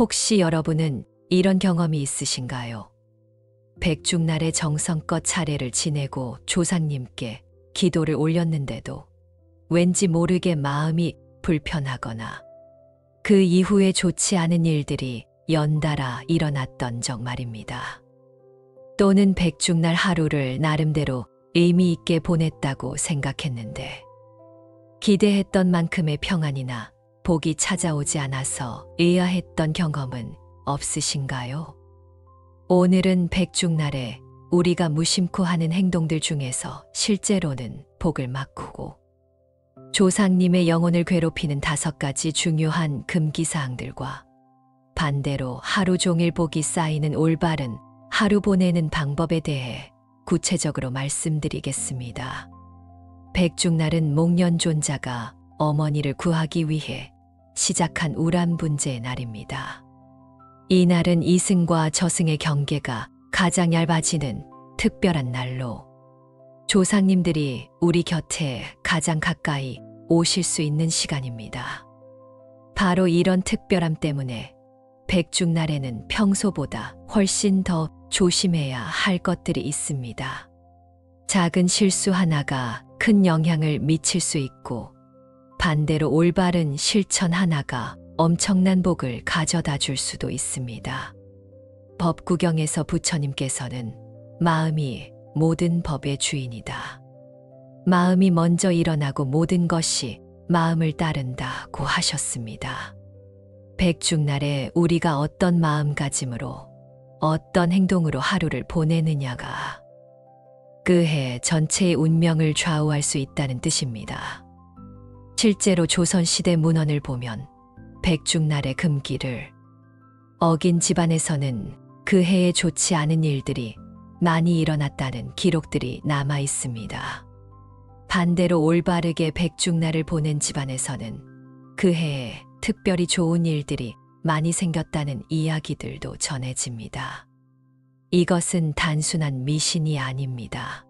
혹시 여러분은 이런 경험이 있으신가요? 백중날에 정성껏 차례를 지내고 조상님께 기도를 올렸는데도 왠지 모르게 마음이 불편하거나 그 이후에 좋지 않은 일들이 연달아 일어났던 적 말입니다. 또는 백중날 하루를 나름대로 의미 있게 보냈다고 생각했는데 기대했던 만큼의 평안이나 복이 찾아오지 않아서 의아했던 경험은 없으신가요? 오늘은 백중날에 우리가 무심코 하는 행동들 중에서 실제로는 복을 막고 조상님의 영혼을 괴롭히는 5가지 중요한 금기사항들과 반대로 하루 종일 복이 쌓이는 올바른 하루 보내는 방법에 대해 구체적으로 말씀드리겠습니다. 백중날은 목련존자가 어머니를 구하기 위해 시작한 우란분재의 날입니다. 이 날은 이승과 저승의 경계가 가장 얇아지는 특별한 날로 조상님들이 우리 곁에 가장 가까이 오실 수 있는 시간입니다. 바로 이런 특별함 때문에 백중날에는 평소보다 훨씬 더 조심해야 할 것들이 있습니다. 작은 실수 하나가 큰 영향을 미칠 수 있고 반대로 올바른 실천 하나가 엄청난 복을 가져다 줄 수도 있습니다. 법구경에서 부처님께서는 마음이 모든 법의 주인이다. 마음이 먼저 일어나고 모든 것이 마음을 따른다고 하셨습니다. 백중날에 우리가 어떤 마음가짐으로 어떤 행동으로 하루를 보내느냐가 그 해 전체의 운명을 좌우할 수 있다는 뜻입니다. 실제로 조선시대 문헌을 보면 백중날의 금기를 어긴 집안에서는 그 해에 좋지 않은 일들이 많이 일어났다는 기록들이 남아 있습니다. 반대로 올바르게 백중날을 보낸 집안에서는 그 해에 특별히 좋은 일들이 많이 생겼다는 이야기들도 전해집니다. 이것은 단순한 미신이 아닙니다.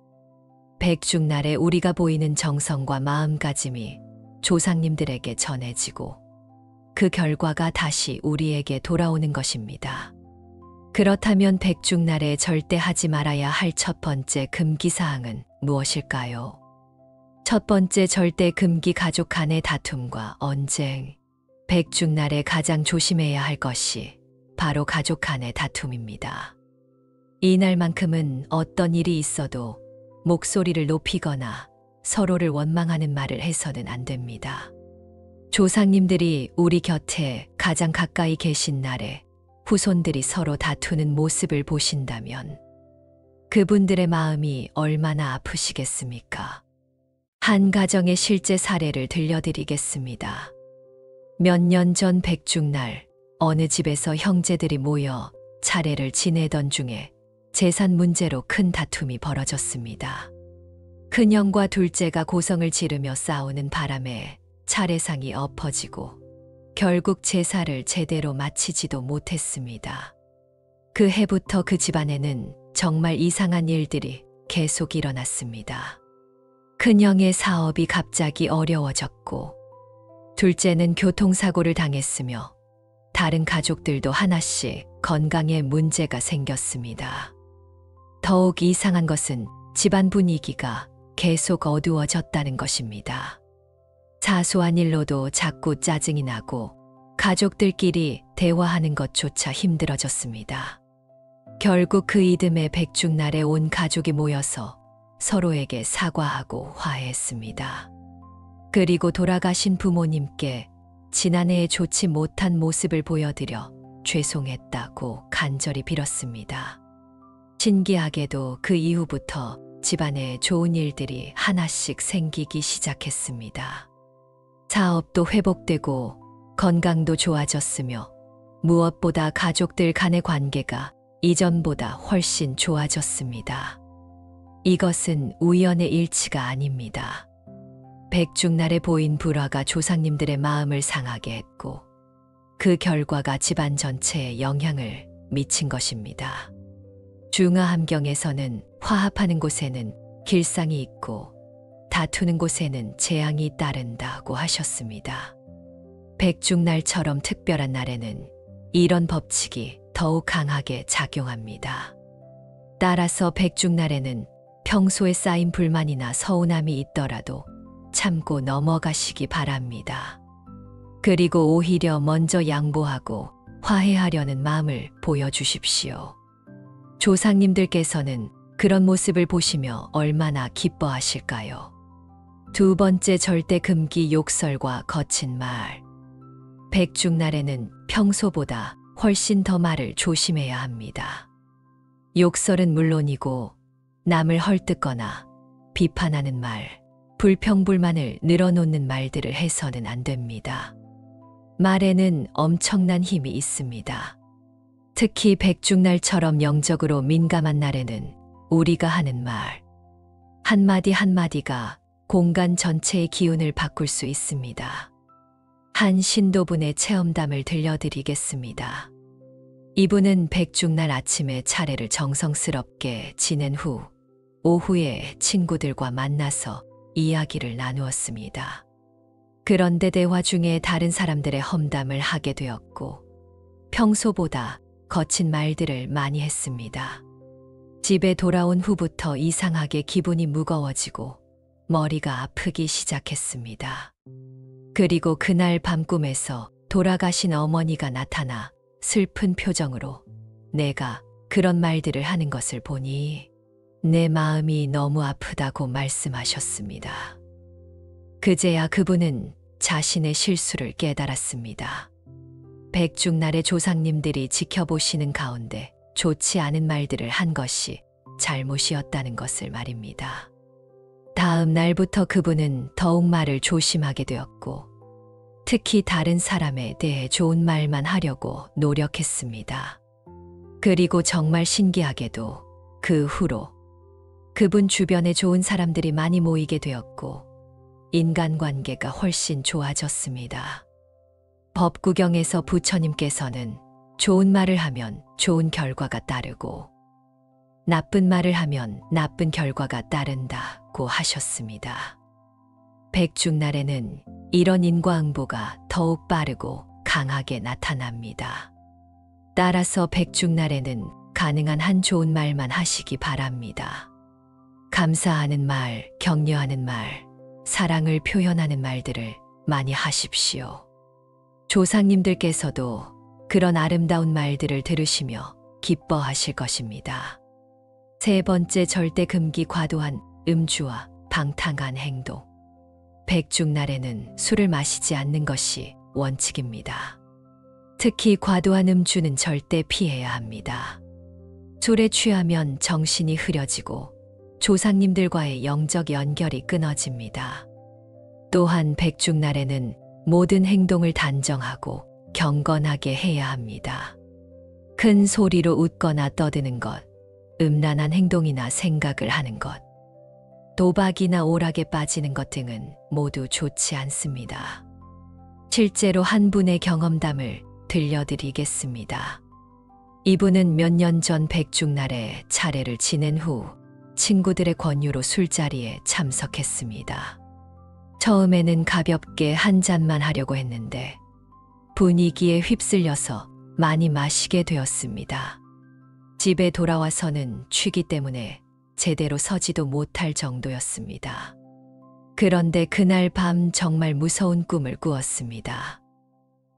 백중날에 우리가 보이는 정성과 마음가짐이 조상님들에게 전해지고 그 결과가 다시 우리에게 돌아오는 것입니다. 그렇다면 백중날에 절대 하지 말아야 할 첫 번째 금기사항은 무엇일까요? 첫 번째 절대 금기 가족 간의 다툼과 언쟁. 백중날에 가장 조심해야 할 것이 바로 가족 간의 다툼입니다. 이날만큼은 어떤 일이 있어도 목소리를 높이거나 서로를 원망하는 말을 해서는 안 됩니다. 조상님들이 우리 곁에 가장 가까이 계신 날에 후손들이 서로 다투는 모습을 보신다면 그분들의 마음이 얼마나 아프시겠습니까? 한 가정의 실제 사례를 들려드리겠습니다. 몇 년 전 백중날 어느 집에서 형제들이 모여 차례를 지내던 중에 재산 문제로 큰 다툼이 벌어졌습니다. 큰형과 둘째가 고성을 지르며 싸우는 바람에 차례상이 엎어지고 결국 제사를 제대로 마치지도 못했습니다. 그 해부터 그 집안에는 정말 이상한 일들이 계속 일어났습니다. 큰형의 사업이 갑자기 어려워졌고 둘째는 교통사고를 당했으며 다른 가족들도 하나씩 건강에 문제가 생겼습니다. 더욱 이상한 것은 집안 분위기가 계속 어두워졌다는 것입니다. 사소한 일로도 자꾸 짜증이 나고 가족들끼리 대화하는 것조차 힘들어졌습니다. 결국 그 이듬해 백중날에 온 가족이 모여서 서로에게 사과하고 화해했습니다. 그리고 돌아가신 부모님께 지난해에 좋지 못한 모습을 보여드려 죄송했다고 간절히 빌었습니다. 신기하게도 그 이후부터 집안에 좋은 일들이 하나씩 생기기 시작했습니다. 사업도 회복되고 건강도 좋아졌으며 무엇보다 가족들 간의 관계가 이전보다 훨씬 좋아졌습니다. 이것은 우연의 일치가 아닙니다. 백중날에 보인 불화가 조상님들의 마음을 상하게 했고 그 결과가 집안 전체에 영향을 미친 것입니다. 중화함경에서는 화합하는 곳에는 길상이 있고 다투는 곳에는 재앙이 따른다고 하셨습니다. 백중날처럼 특별한 날에는 이런 법칙이 더욱 강하게 작용합니다. 따라서 백중날에는 평소에 쌓인 불만이나 서운함이 있더라도 참고 넘어가시기 바랍니다. 그리고 오히려 먼저 양보하고 화해하려는 마음을 보여주십시오. 조상님들께서는 그런 모습을 보시며 얼마나 기뻐하실까요? 두 번째 절대 금기 욕설과 거친 말. 백중날에는 평소보다 훨씬 더 말을 조심해야 합니다. 욕설은 물론이고 남을 헐뜯거나 비판하는 말, 불평불만을 늘어놓는 말들을 해서는 안 됩니다. 말에는 엄청난 힘이 있습니다. 특히 백중날처럼 영적으로 민감한 날에는 우리가 하는 말, 한마디 한마디가 공간 전체의 기운을 바꿀 수 있습니다. 한 신도분의 체험담을 들려드리겠습니다. 이분은 백중날 아침에 차례를 정성스럽게 지낸 후 오후에 친구들과 만나서 이야기를 나누었습니다. 그런데 대화 중에 다른 사람들의 험담을 하게 되었고 평소보다 거친 말들을 많이 했습니다. 집에 돌아온 후부터 이상하게 기분이 무거워지고 머리가 아프기 시작했습니다. 그리고 그날 밤 꿈에서 돌아가신 어머니가 나타나 슬픈 표정으로 내가 그런 말들을 하는 것을 보니 내 마음이 너무 아프다고 말씀하셨습니다. 그제야 그분은 자신의 실수를 깨달았습니다. 백중날의 조상님들이 지켜보시는 가운데 좋지 않은 말들을 한 것이 잘못이었다는 것을 말입니다. 다음 날부터 그분은 더욱 말을 조심하게 되었고 특히 다른 사람에 대해 좋은 말만 하려고 노력했습니다. 그리고 정말 신기하게도 그 후로 그분 주변에 좋은 사람들이 많이 모이게 되었고 인간관계가 훨씬 좋아졌습니다. 법구경에서 부처님께서는 좋은 말을 하면 좋은 결과가 따르고 나쁜 말을 하면 나쁜 결과가 따른다고 하셨습니다. 백중날에는 이런 인과응보가 더욱 빠르고 강하게 나타납니다. 따라서 백중날에는 가능한 한 좋은 말만 하시기 바랍니다. 감사하는 말, 격려하는 말, 사랑을 표현하는 말들을 많이 하십시오. 조상님들께서도 그런 아름다운 말들을 들으시며 기뻐하실 것입니다. 세 번째 절대 금기 과도한 음주와 방탕한 행동. 백중날에는 술을 마시지 않는 것이 원칙입니다. 특히 과도한 음주는 절대 피해야 합니다. 술에 취하면 정신이 흐려지고 조상님들과의 영적 연결이 끊어집니다. 또한 백중날에는 모든 행동을 단정하고 경건하게 해야 합니다. 큰 소리로 웃거나 떠드는 것, 음란한 행동이나 생각을 하는 것, 도박이나 오락에 빠지는 것 등은 모두 좋지 않습니다. 실제로 한 분의 경험담을 들려드리겠습니다. 이분은 몇 년 전 백중날에 차례를 지낸 후 친구들의 권유로 술자리에 참석했습니다. 처음에는 가볍게 한 잔만 하려고 했는데 분위기에 휩쓸려서 많이 마시게 되었습니다. 집에 돌아와서는 취기 때문에 제대로 서지도 못할 정도였습니다. 그런데 그날 밤 정말 무서운 꿈을 꾸었습니다.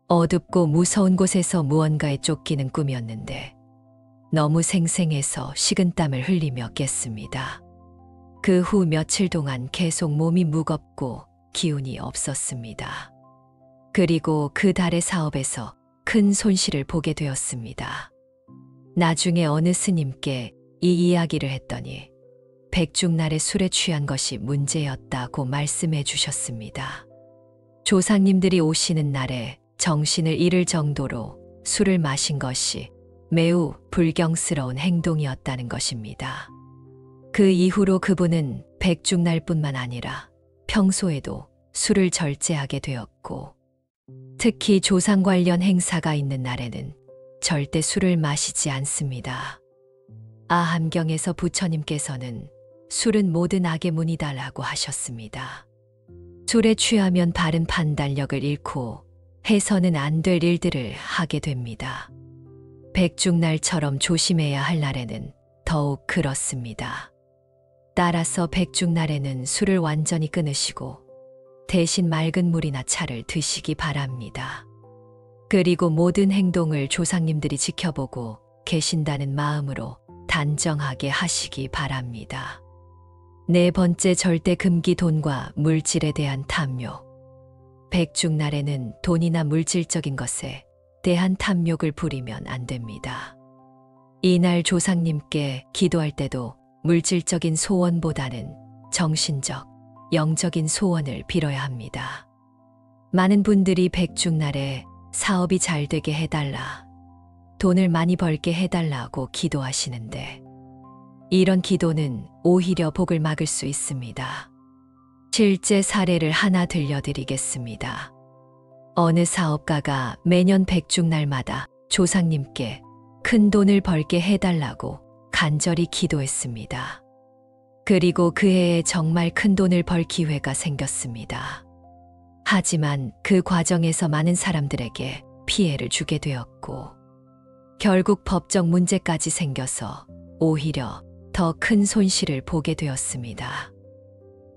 어둡고 무서운 곳에서 무언가에 쫓기는 꿈이었는데 너무 생생해서 식은땀을 흘리며 깼습니다. 그 후 며칠 동안 계속 몸이 무겁고 기운이 없었습니다. 그리고 그 달의 사업에서 큰 손실을 보게 되었습니다. 나중에 어느 스님께 이 이야기를 했더니 백중날에 술에 취한 것이 문제였다고 말씀해 주셨습니다. 조상님들이 오시는 날에 정신을 잃을 정도로 술을 마신 것이 매우 불경스러운 행동이었다는 것입니다. 그 이후로 그분은 백중날뿐만 아니라 평소에도 술을 절제하게 되었고 특히 조상 관련 행사가 있는 날에는 절대 술을 마시지 않습니다. 아함경에서 부처님께서는 술은 모든 악의 문이다라고 하셨습니다. 술에 취하면 바른 판단력을 잃고 해서는 안 될 일들을 하게 됩니다. 백중날처럼 조심해야 할 날에는 더욱 그렇습니다. 따라서 백중날에는 술을 완전히 끊으시고 대신 맑은 물이나 차를 드시기 바랍니다. 그리고 모든 행동을 조상님들이 지켜보고 계신다는 마음으로 단정하게 하시기 바랍니다. 네 번째 절대 금기 돈과 물질에 대한 탐욕. 백중날에는 돈이나 물질적인 것에 대한 탐욕을 부리면 안 됩니다. 이날 조상님께 기도할 때도 물질적인 소원보다는 정신적, 영적인 소원을 빌어야 합니다. 많은 분들이 백중날에 사업이 잘 되게 해달라, 돈을 많이 벌게 해달라고 기도하시는데 이런 기도는 오히려 복을 막을 수 있습니다. 실제 사례를 하나 들려드리겠습니다. 어느 사업가가 매년 백중날마다 조상님께 큰 돈을 벌게 해달라고 간절히 기도했습니다. 그리고 그 해에 정말 큰 돈을 벌 기회가 생겼습니다. 하지만 그 과정에서 많은 사람들에게 피해를 주게 되었고 결국 법적 문제까지 생겨서 오히려 더 큰 손실을 보게 되었습니다.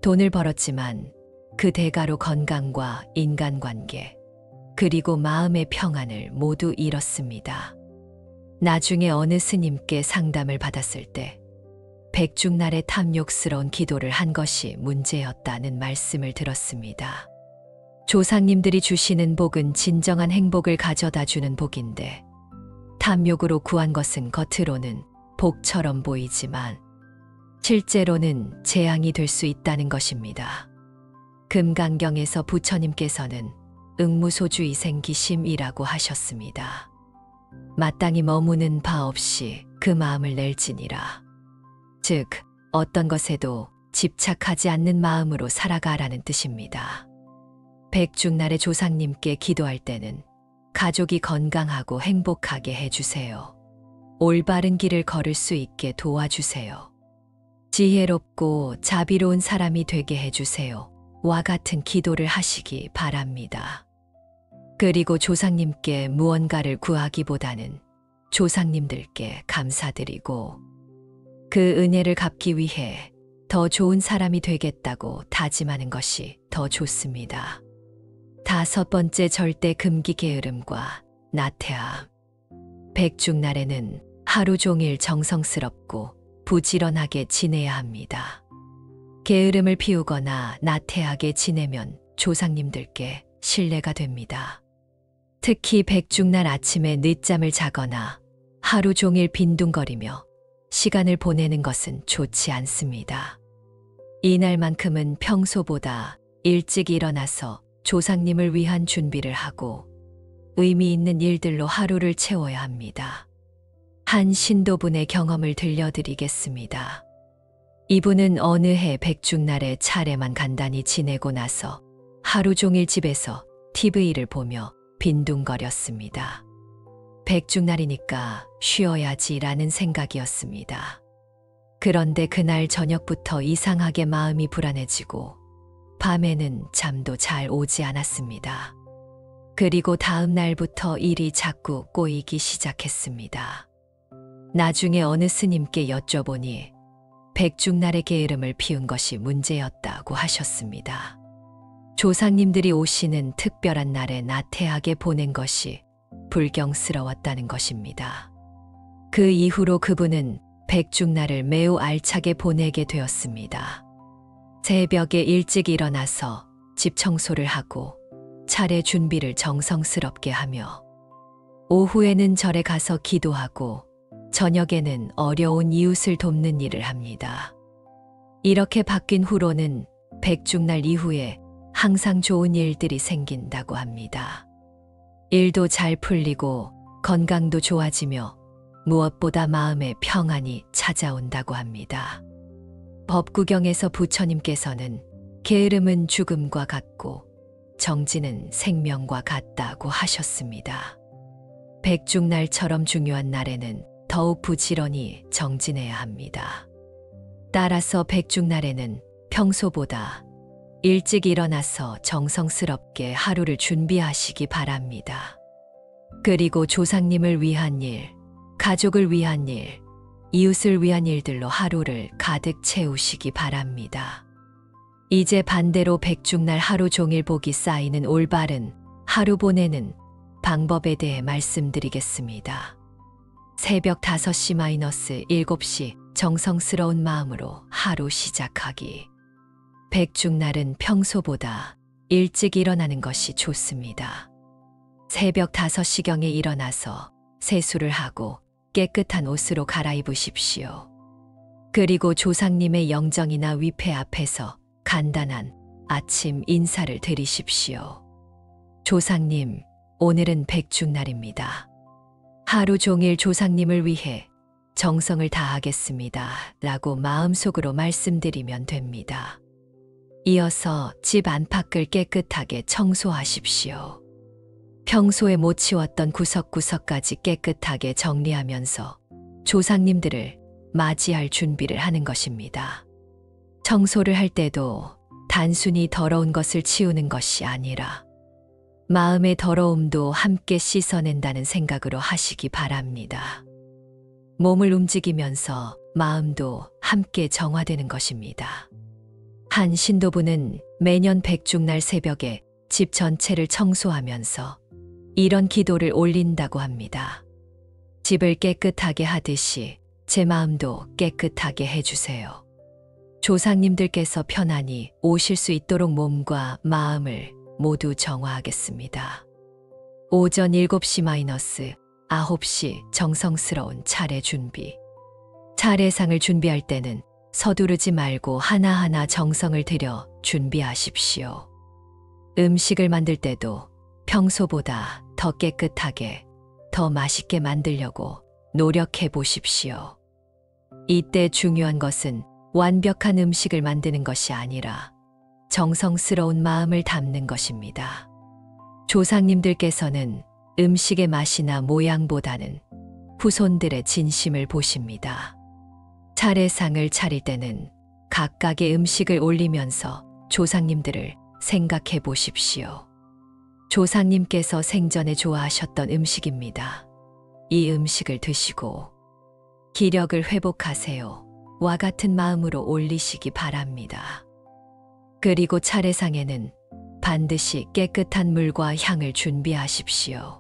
돈을 벌었지만 그 대가로 건강과 인간관계 그리고 마음의 평안을 모두 잃었습니다. 나중에 어느 스님께 상담을 받았을 때 백중날에 탐욕스러운 기도를 한 것이 문제였다는 말씀을 들었습니다. 조상님들이 주시는 복은 진정한 행복을 가져다 주는 복인데 탐욕으로 구한 것은 겉으로는 복처럼 보이지만 실제로는 재앙이 될 수 있다는 것입니다. 금강경에서 부처님께서는 응무소주이생기심이라고 하셨습니다. 마땅히 머무는 바 없이 그 마음을 낼지니라. 즉, 어떤 것에도 집착하지 않는 마음으로 살아가라는 뜻입니다. 백중날에 조상님께 기도할 때는 가족이 건강하고 행복하게 해주세요. 올바른 길을 걸을 수 있게 도와주세요. 지혜롭고 자비로운 사람이 되게 해주세요. 와 같은 기도를 하시기 바랍니다. 그리고 조상님께 무언가를 구하기보다는 조상님들께 감사드리고 그 은혜를 갚기 위해 더 좋은 사람이 되겠다고 다짐하는 것이 더 좋습니다. 다섯 번째 절대 금기 게으름과 나태함. 백중날에는 하루 종일 정성스럽고 부지런하게 지내야 합니다. 게으름을 피우거나 나태하게 지내면 조상님들께 신뢰가 됩니다. 특히 백중날 아침에 늦잠을 자거나 하루 종일 빈둥거리며 시간을 보내는 것은 좋지 않습니다. 이날만큼은 평소보다 일찍 일어나서 조상님을 위한 준비를 하고 의미 있는 일들로 하루를 채워야 합니다. 한 신도분의 경험을 들려드리겠습니다. 이분은 어느 해 백중날에 차례만 간단히 지내고 나서 하루 종일 집에서 TV를 보며 빈둥거렸습니다. 백중날이니까 쉬어야지라는 생각이었습니다. 그런데 그날 저녁부터 이상하게 마음이 불안해지고 밤에는 잠도 잘 오지 않았습니다. 그리고 다음 날부터 일이 자꾸 꼬이기 시작했습니다. 나중에 어느 스님께 여쭤보니 백중날의 게으름을 피운 것이 문제였다고 하셨습니다. 조상님들이 오시는 특별한 날에 나태하게 보낸 것이 불경스러웠다는 것입니다. 그 이후로 그분은 백중날을 매우 알차게 보내게 되었습니다. 새벽에 일찍 일어나서 집 청소를 하고 차례 준비를 정성스럽게 하며 오후에는 절에 가서 기도하고 저녁에는 어려운 이웃을 돕는 일을 합니다. 이렇게 바뀐 후로는 백중날 이후에 항상 좋은 일들이 생긴다고 합니다. 일도 잘 풀리고 건강도 좋아지며 무엇보다 마음의 평안이 찾아온다고 합니다. 법구경에서 부처님께서는 게으름은 죽음과 같고 정진은 생명과 같다고 하셨습니다. 백중날처럼 중요한 날에는 더욱 부지런히 정진해야 합니다. 따라서 백중날에는 평소보다 일찍 일어나서 정성스럽게 하루를 준비하시기 바랍니다. 그리고 조상님을 위한 일, 가족을 위한 일, 이웃을 위한 일들로 하루를 가득 채우시기 바랍니다. 이제 반대로 백중날 하루 종일 복이 쌓이는 올바른 하루 보내는 방법에 대해 말씀드리겠습니다. 새벽 5시-7시 정성스러운 마음으로 하루 시작하기. 백중날은 평소보다 일찍 일어나는 것이 좋습니다. 새벽 5시경에 일어나서 세수를 하고 깨끗한 옷으로 갈아입으십시오. 그리고 조상님의 영정이나 위패 앞에서 간단한 아침 인사를 드리십시오. 조상님, 오늘은 백중날입니다. 하루 종일 조상님을 위해 정성을 다하겠습니다. 라고 마음속으로 말씀드리면 됩니다. 이어서 집 안팎을 깨끗하게 청소하십시오. 평소에 못 치웠던 구석구석까지 깨끗하게 정리하면서 조상님들을 맞이할 준비를 하는 것입니다. 청소를 할 때도 단순히 더러운 것을 치우는 것이 아니라 마음의 더러움도 함께 씻어낸다는 생각으로 하시기 바랍니다. 몸을 움직이면서 마음도 함께 정화되는 것입니다. 한 신도부는 매년 백중날 새벽에 집 전체를 청소하면서 이런 기도를 올린다고 합니다. 집을 깨끗하게 하듯이 제 마음도 깨끗하게 해주세요. 조상님들께서 편안히 오실 수 있도록 몸과 마음을 모두 정화하겠습니다. 오전 7시-9시 정성스러운 차례 준비. 차례상을 준비할 때는 서두르지 말고 하나하나 정성을 들여 준비하십시오. 음식을 만들 때도 평소보다 더 깨끗하게, 더 맛있게 만들려고 노력해 보십시오. 이때 중요한 것은 완벽한 음식을 만드는 것이 아니라 정성스러운 마음을 담는 것입니다. 조상님들께서는 음식의 맛이나 모양보다는 후손들의 진심을 보십니다. 차례상을 차릴 때는 각각의 음식을 올리면서 조상님들을 생각해 보십시오. 조상님께서 생전에 좋아하셨던 음식입니다. 이 음식을 드시고 기력을 회복하세요. 와 같은 마음으로 올리시기 바랍니다. 그리고 차례상에는 반드시 깨끗한 물과 향을 준비하십시오.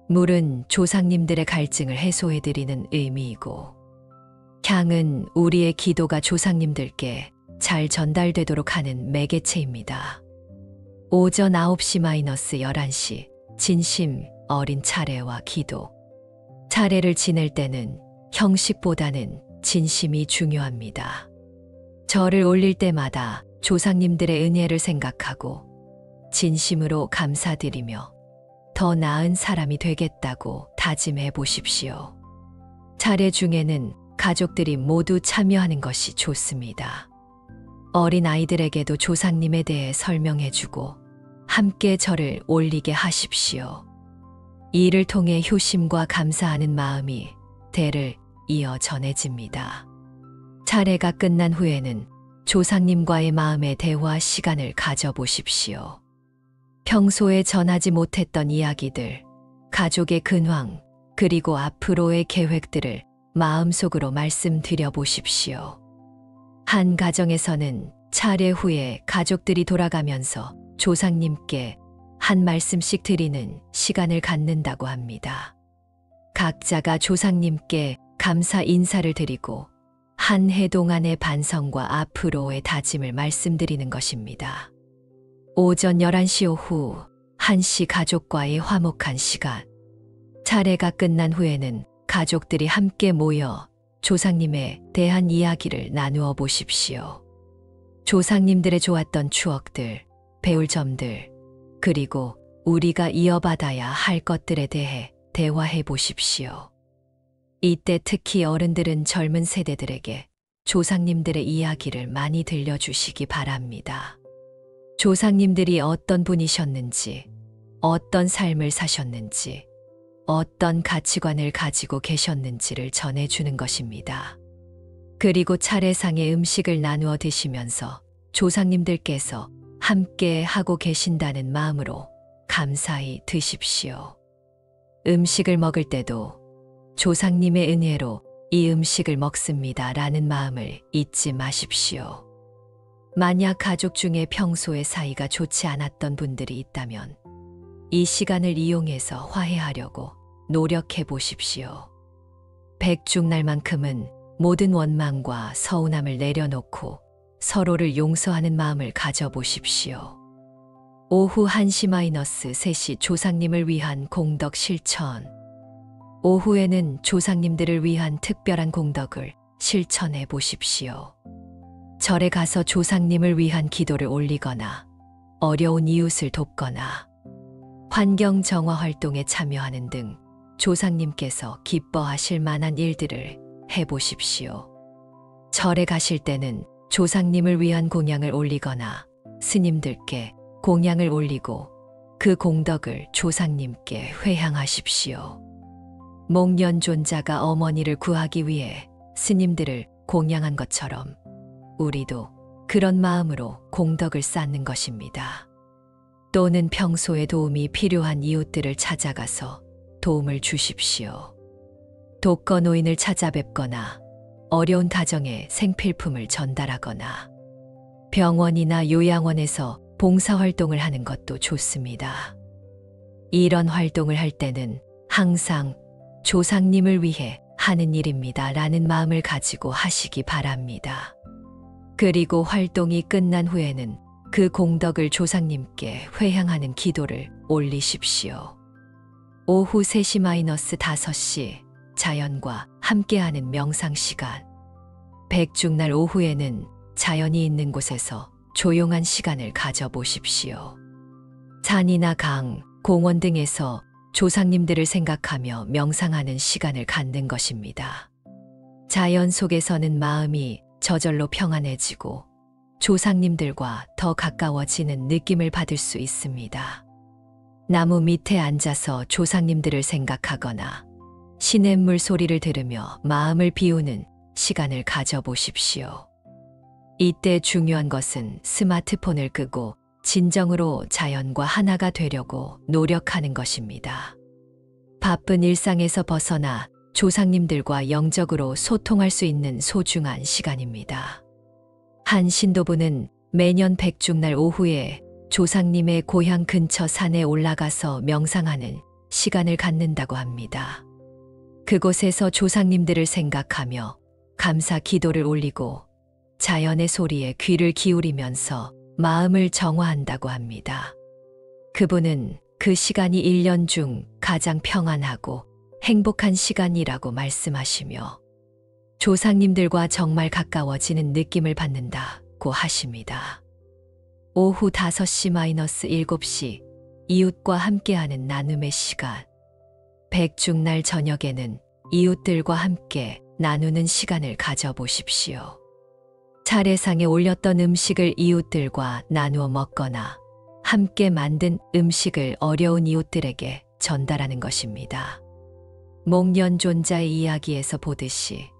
물은 조상님들의 갈증을 해소해드리는 의미이고, 향은 우리의 기도가 조상님들께 잘 전달되도록 하는 매개체입니다. 오전 9시-11시 진심 어린 차례와 기도. 차례를 지낼 때는 형식보다는 진심이 중요합니다. 절을 올릴 때마다 조상님들의 은혜를 생각하고 진심으로 감사드리며 더 나은 사람이 되겠다고 다짐해 보십시오. 차례 중에는 가족들이 모두 참여하는 것이 좋습니다. 어린 아이들에게도 조상님에 대해 설명해주고 함께 절을 올리게 하십시오. 이를 통해 효심과 감사하는 마음이 대를 이어 전해집니다. 차례가 끝난 후에는 조상님과의 마음의 대화 시간을 가져보십시오. 평소에 전하지 못했던 이야기들, 가족의 근황, 그리고 앞으로의 계획들을 마음속으로 말씀드려 보십시오. 한 가정에서는 차례 후에 가족들이 돌아가면서 조상님께 한 말씀씩 드리는 시간을 갖는다고 합니다. 각자가 조상님께 감사 인사를 드리고 한 해 동안의 반성과 앞으로의 다짐을 말씀드리는 것입니다. 오전 11시 오후 1시 가족과의 화목한 시간. 차례가 끝난 후에는 가족들이 함께 모여 조상님에 대한 이야기를 나누어 보십시오. 조상님들의 좋았던 추억들, 배울 점들, 그리고 우리가 이어받아야 할 것들에 대해 대화해 보십시오. 이때 특히 어른들은 젊은 세대들에게 조상님들의 이야기를 많이 들려주시기 바랍니다. 조상님들이 어떤 분이셨는지, 어떤 삶을 사셨는지, 어떤 가치관을 가지고 계셨는지를 전해주는 것입니다. 그리고 차례상의 음식을 나누어 드시면서 조상님들께서 함께 하고 계신다는 마음으로 감사히 드십시오. 음식을 먹을 때도 조상님의 은혜로 이 음식을 먹습니다 라는 마음을 잊지 마십시오. 만약 가족 중에 평소에 사이가 좋지 않았던 분들이 있다면 이 시간을 이용해서 화해하려고 노력해 보십시오. 백중날만큼은 모든 원망과 서운함을 내려놓고 서로를 용서하는 마음을 가져보십시오. 오후 1시-3시 조상님을 위한 공덕 실천. 오후에는 조상님들을 위한 특별한 공덕을 실천해 보십시오. 절에 가서 조상님을 위한 기도를 올리거나 어려운 이웃을 돕거나 환경 정화 활동에 참여하는 등 조상님께서 기뻐하실 만한 일들을 해보십시오. 절에 가실 때는 조상님을 위한 공양을 올리거나 스님들께 공양을 올리고 그 공덕을 조상님께 회향하십시오. 목련존자가 어머니를 구하기 위해 스님들을 공양한 것처럼 우리도 그런 마음으로 공덕을 쌓는 것입니다. 또는 평소에 도움이 필요한 이웃들을 찾아가서 도움을 주십시오. 독거노인을 찾아뵙거나 어려운 가정에 생필품을 전달하거나 병원이나 요양원에서 봉사활동을 하는 것도 좋습니다. 이런 활동을 할 때는 항상 조상님을 위해 하는 일입니다 라는 마음을 가지고 하시기 바랍니다. 그리고 활동이 끝난 후에는 그 공덕을 조상님께 회향하는 기도를 올리십시오. 오후 3시-5시 자연과 함께하는 명상 시간. 백중날 오후에는 자연이 있는 곳에서 조용한 시간을 가져보십시오. 산이나 강, 공원 등에서 조상님들을 생각하며 명상하는 시간을 갖는 것입니다. 자연 속에서는 마음이 저절로 평안해지고 조상님들과 더 가까워지는 느낌을 받을 수 있습니다. 나무 밑에 앉아서 조상님들을 생각하거나 시냇물 소리를 들으며 마음을 비우는 시간을 가져보십시오. 이때 중요한 것은 스마트폰을 끄고 진정으로 자연과 하나가 되려고 노력하는 것입니다. 바쁜 일상에서 벗어나 조상님들과 영적으로 소통할 수 있는 소중한 시간입니다. 한 신도부는 매년 백중날 오후에 조상님의 고향 근처 산에 올라가서 명상하는 시간을 갖는다고 합니다. 그곳에서 조상님들을 생각하며 감사 기도를 올리고 자연의 소리에 귀를 기울이면서 마음을 정화한다고 합니다. 그분은 그 시간이 1년 중 가장 평안하고 행복한 시간이라고 말씀하시며 조상님들과 정말 가까워지는 느낌을 받는다고 하십니다. 오후 5시-7시 이웃과 함께하는 나눔의 시간. 백중날 저녁에는 이웃들과 함께 나누는 시간을 가져보십시오. 차례상에 올렸던 음식을 이웃들과 나누어 먹거나 함께 만든 음식을 어려운 이웃들에게 전달하는 것입니다. 목련존자의 이야기에서 보듯이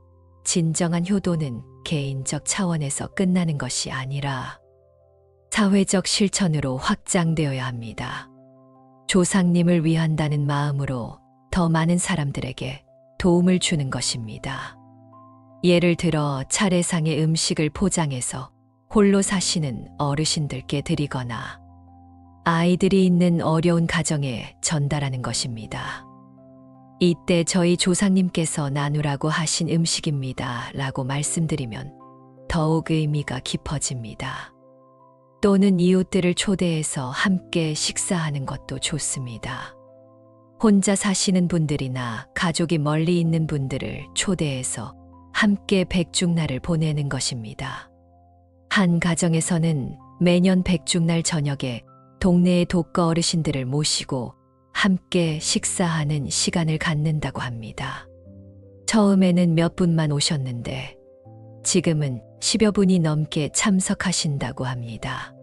진정한 효도는 개인적 차원에서 끝나는 것이 아니라 사회적 실천으로 확장되어야 합니다. 조상님을 위한다는 마음으로 더 많은 사람들에게 도움을 주는 것입니다. 예를 들어 차례상에 음식을 포장해서 홀로 사시는 어르신들께 드리거나 아이들이 있는 어려운 가정에 전달하는 것입니다. 이때 저희 조상님께서 나누라고 하신 음식입니다 라고 말씀드리면 더욱 의미가 깊어집니다. 또는 이웃들을 초대해서 함께 식사하는 것도 좋습니다. 혼자 사시는 분들이나 가족이 멀리 있는 분들을 초대해서 함께 백중날을 보내는 것입니다. 한 가정에서는 매년 백중날 저녁에 동네의 독거 어르신들을 모시고 함께 식사하는 시간을 갖는다고 합니다. 처음에는 몇 분만 오셨는데 지금은 10여 분이 넘게 참석하신다고 합니다.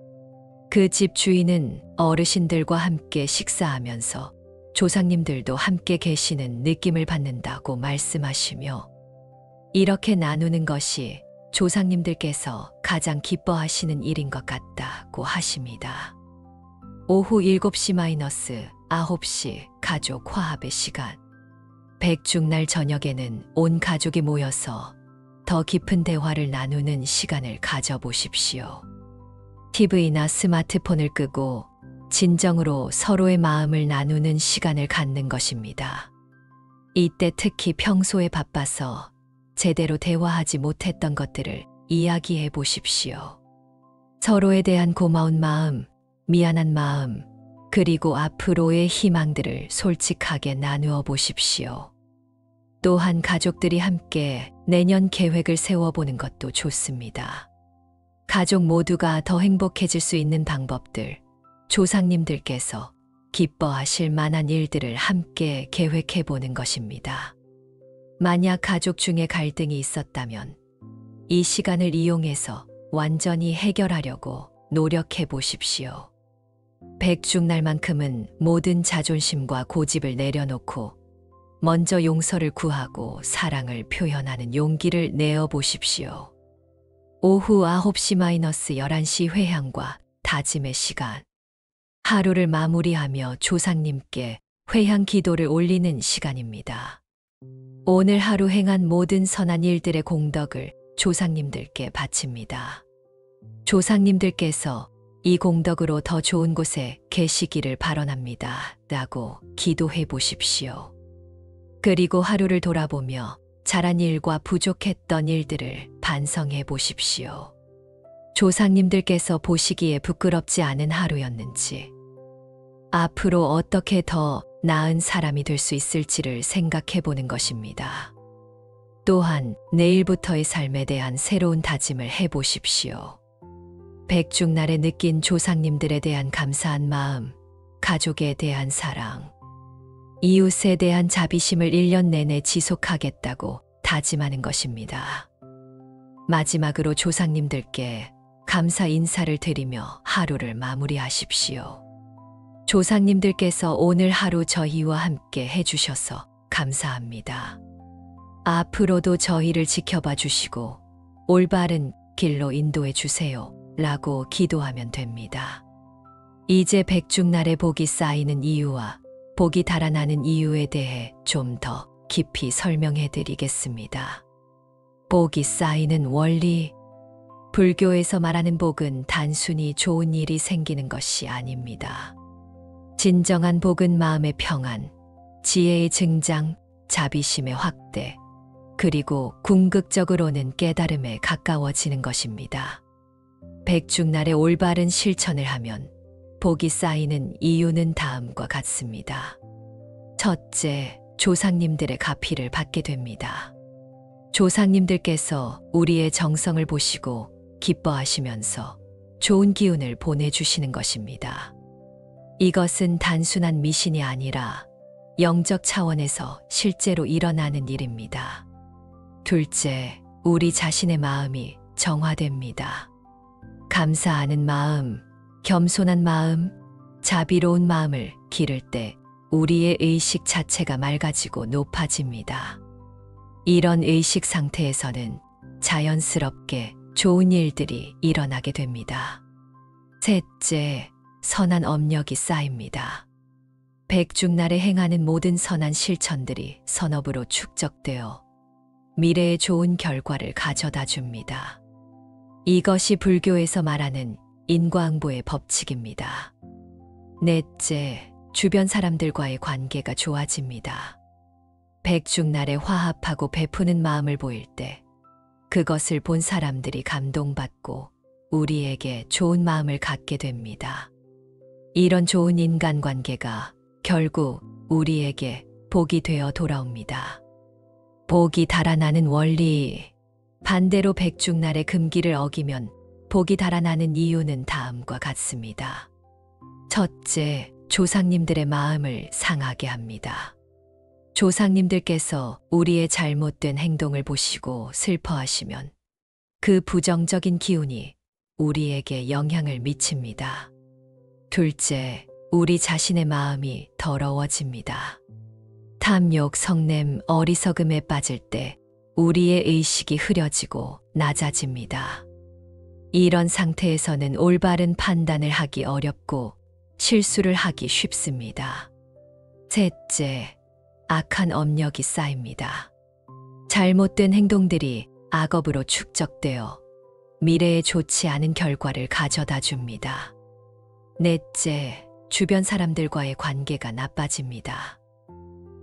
그 집 주인은 어르신들과 함께 식사하면서 조상님들도 함께 계시는 느낌을 받는다고 말씀하시며 이렇게 나누는 것이 조상님들께서 가장 기뻐하시는 일인 것 같다고 하십니다. 오후 7시-9시 가족 화합의 시간. 백중날 저녁에는 온 가족이 모여서 더 깊은 대화를 나누는 시간을 가져보십시오. TV나 스마트폰을 끄고 진정으로 서로의 마음을 나누는 시간을 갖는 것입니다. 이때 특히 평소에 바빠서 제대로 대화하지 못했던 것들을 이야기해 보십시오. 서로에 대한 고마운 마음, 미안한 마음, 그리고 앞으로의 희망들을 솔직하게 나누어 보십시오. 또한 가족들이 함께 내년 계획을 세워보는 것도 좋습니다. 가족 모두가 더 행복해질 수 있는 방법들, 조상님들께서 기뻐하실 만한 일들을 함께 계획해 보는 것입니다. 만약 가족 중에 갈등이 있었다면 이 시간을 이용해서 완전히 해결하려고 노력해 보십시오. 백중날만큼은 모든 자존심과 고집을 내려놓고 먼저 용서를 구하고 사랑을 표현하는 용기를 내어 보십시오. 오후 9시-11시 회향과 다짐의 시간. 하루를 마무리하며 조상님께 회향 기도를 올리는 시간입니다. 오늘 하루 행한 모든 선한 일들의 공덕을 조상님들께 바칩니다. 조상님들께서 이 공덕으로 더 좋은 곳에 계시기를 바라옵니다. 라고 기도해 보십시오. 그리고 하루를 돌아보며 잘한 일과 부족했던 일들을 반성해 보십시오. 조상님들께서 보시기에 부끄럽지 않은 하루였는지, 앞으로 어떻게 더 나은 사람이 될 수 있을지를 생각해 보는 것입니다. 또한 내일부터의 삶에 대한 새로운 다짐을 해 보십시오. 백중날에 느낀 조상님들에 대한 감사한 마음, 가족에 대한 사랑, 이웃에 대한 자비심을 1년 내내 지속하겠다고 다짐하는 것입니다. 마지막으로 조상님들께 감사 인사를 드리며 하루를 마무리하십시오. 조상님들께서 오늘 하루 저희와 함께 해주셔서 감사합니다. 앞으로도 저희를 지켜봐 주시고 올바른 길로 인도해 주세요. 라고 기도하면 됩니다. 이제 백중날에 복이 쌓이는 이유와 복이 달아나는 이유에 대해 좀 더 깊이 설명해 드리겠습니다. 복이 쌓이는 원리. 불교에서 말하는 복은 단순히 좋은 일이 생기는 것이 아닙니다. 진정한 복은 마음의 평안, 지혜의 증장, 자비심의 확대, 그리고 궁극적으로는 깨달음에 가까워지는 것입니다. 백중날에 올바른 실천을 하면 복이 쌓이는 이유는 다음과 같습니다. 첫째, 조상님들의 가피를 받게 됩니다. 조상님들께서 우리의 정성을 보시고 기뻐하시면서 좋은 기운을 보내주시는 것입니다. 이것은 단순한 미신이 아니라 영적 차원에서 실제로 일어나는 일입니다. 둘째, 우리 자신의 마음이 정화됩니다. 감사하는 마음, 겸손한 마음, 자비로운 마음을 기를 때 우리의 의식 자체가 맑아지고 높아집니다. 이런 의식 상태에서는 자연스럽게 좋은 일들이 일어나게 됩니다. 셋째, 선한 업력이 쌓입니다. 백중날에 행하는 모든 선한 실천들이 선업으로 축적되어 미래의 좋은 결과를 가져다 줍니다. 이것이 불교에서 말하는 인과응보의 법칙입니다. 넷째, 주변 사람들과의 관계가 좋아집니다. 백중날에 화합하고 베푸는 마음을 보일 때 그것을 본 사람들이 감동받고 우리에게 좋은 마음을 갖게 됩니다. 이런 좋은 인간관계가 결국 우리에게 복이 되어 돌아옵니다. 복이 달아나는 원리. 반대로 백중날의 금기를 어기면 복이 달아나는 이유는 다음과 같습니다. 첫째, 조상님들의 마음을 상하게 합니다. 조상님들께서 우리의 잘못된 행동을 보시고 슬퍼하시면 그 부정적인 기운이 우리에게 영향을 미칩니다. 둘째, 우리 자신의 마음이 더러워집니다. 탐욕, 성냄, 어리석음에 빠질 때 우리의 의식이 흐려지고 낮아집니다. 이런 상태에서는 올바른 판단을 하기 어렵고 실수를 하기 쉽습니다. 셋째, 악한 업력이 쌓입니다. 잘못된 행동들이 악업으로 축적되어 미래에 좋지 않은 결과를 가져다 줍니다. 넷째, 주변 사람들과의 관계가 나빠집니다.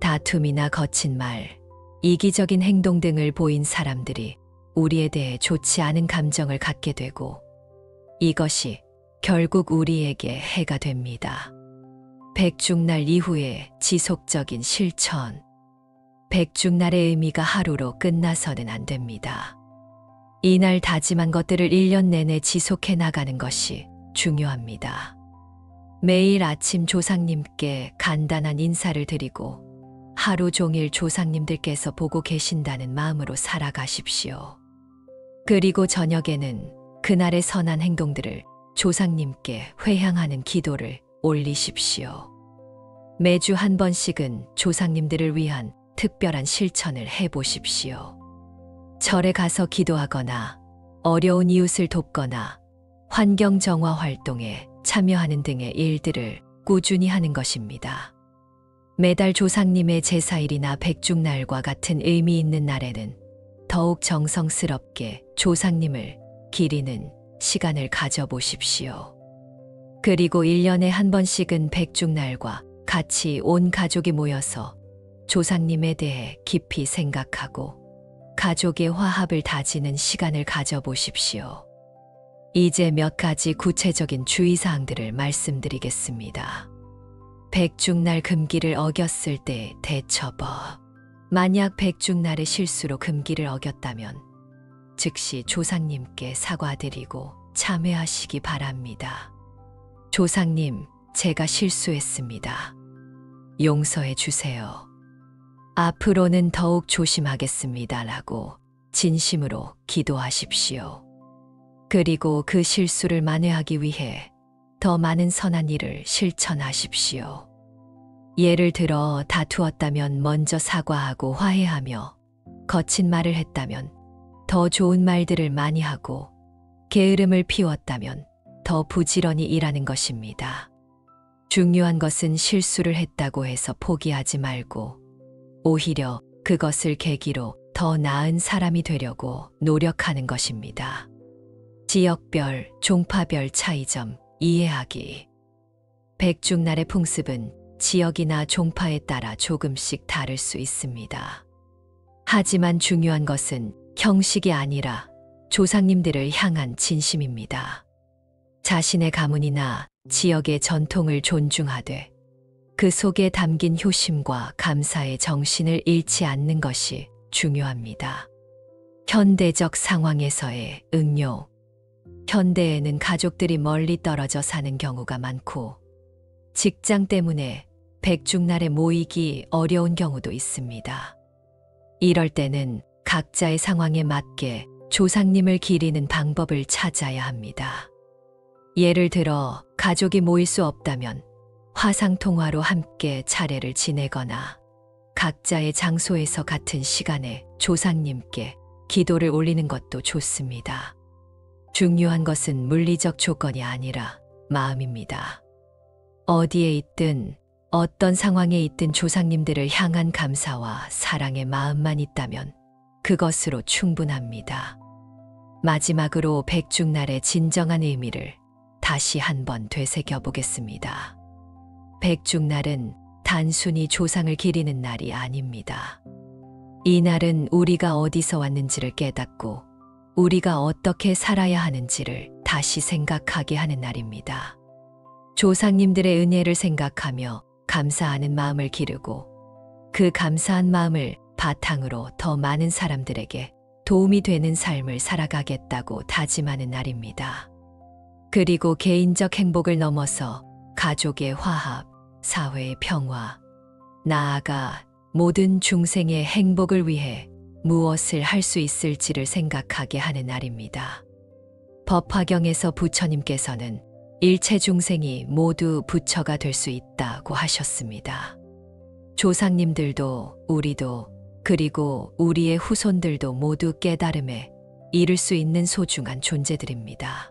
다툼이나 거친 말, 이기적인 행동 등을 보인 사람들이 우리에 대해 좋지 않은 감정을 갖게 되고 이것이 결국 우리에게 해가 됩니다. 백중날 이후에 지속적인 실천. 백중날의 의미가 하루로 끝나서는 안 됩니다. 이날 다짐한 것들을 1년 내내 지속해 나가는 것이 중요합니다. 매일 아침 조상님께 간단한 인사를 드리고 하루 종일 조상님들께서 보고 계신다는 마음으로 살아가십시오. 그리고 저녁에는 그날의 선한 행동들을 조상님께 회향하는 기도를 올리십시오. 매주 한 번씩은 조상님들을 위한 특별한 실천을 해보십시오. 절에 가서 기도하거나 어려운 이웃을 돕거나 환경 정화 활동에 참여하는 등의 일들을 꾸준히 하는 것입니다. 매달 조상님의 제사일이나 백중날과 같은 의미 있는 날에는 더욱 정성스럽게 조상님을 기리는 시간을 가져보십시오. 그리고 1년에 한 번씩은 백중날과 같이 온 가족이 모여서 조상님에 대해 깊이 생각하고 가족의 화합을 다지는 시간을 가져보십시오. 이제 몇 가지 구체적인 주의사항들을 말씀드리겠습니다. 백중날 금기를 어겼을 때 대처법. 만약 백중날의 실수로 금기를 어겼다면 즉시 조상님께 사과드리고 참회하시기 바랍니다. 조상님, 제가 실수했습니다. 용서해 주세요. 앞으로는 더욱 조심하겠습니다라고 진심으로 기도하십시오. 그리고 그 실수를 만회하기 위해 더 많은 선한 일을 실천하십시오. 예를 들어 다투었다면 먼저 사과하고 화해하며 거친 말을 했다면 더 좋은 말들을 많이 하고 게으름을 피웠다면 더 부지런히 일하는 것입니다. 중요한 것은 실수를 했다고 해서 포기하지 말고 오히려 그것을 계기로 더 나은 사람이 되려고 노력하는 것입니다. 지역별, 종파별 차이점 이해하기. 백중날의 풍습은 지역이나 종파에 따라 조금씩 다를 수 있습니다. 하지만 중요한 것은 형식이 아니라 조상님들을 향한 진심입니다. 자신의 가문이나 지역의 전통을 존중하되 그 속에 담긴 효심과 감사의 정신을 잃지 않는 것이 중요합니다. 현대적 상황에서의 응용. 현대에는 가족들이 멀리 떨어져 사는 경우가 많고 직장 때문에 백중날에 모이기 어려운 경우도 있습니다. 이럴 때는 각자의 상황에 맞게 조상님을 기리는 방법을 찾아야 합니다. 예를 들어 가족이 모일 수 없다면 화상통화로 함께 차례를 지내거나 각자의 장소에서 같은 시간에 조상님께 기도를 올리는 것도 좋습니다. 중요한 것은 물리적 조건이 아니라 마음입니다. 어디에 있든 어떤 상황에 있든 조상님들을 향한 감사와 사랑의 마음만 있다면 그것으로 충분합니다. 마지막으로 백중날의 진정한 의미를 다시 한번 되새겨 보겠습니다. 백중날은 단순히 조상을 기리는 날이 아닙니다. 이 날은 우리가 어디서 왔는지를 깨닫고 우리가 어떻게 살아야 하는지를 다시 생각하게 하는 날입니다. 조상님들의 은혜를 생각하며 감사하는 마음을 기르고 그 감사한 마음을 바탕으로 더 많은 사람들에게 도움이 되는 삶을 살아가겠다고 다짐하는 날입니다. 그리고 개인적 행복을 넘어서 가족의 화합, 사회의 평화, 나아가 모든 중생의 행복을 위해 무엇을 할 수 있을지를 생각하게 하는 날입니다. 법화경에서 부처님께서는 일체 중생이 모두 부처가 될 수 있다고 하셨습니다. 조상님들도 우리도 그리고 우리의 후손들도 모두 깨달음에 이를 수 있는 소중한 존재들입니다.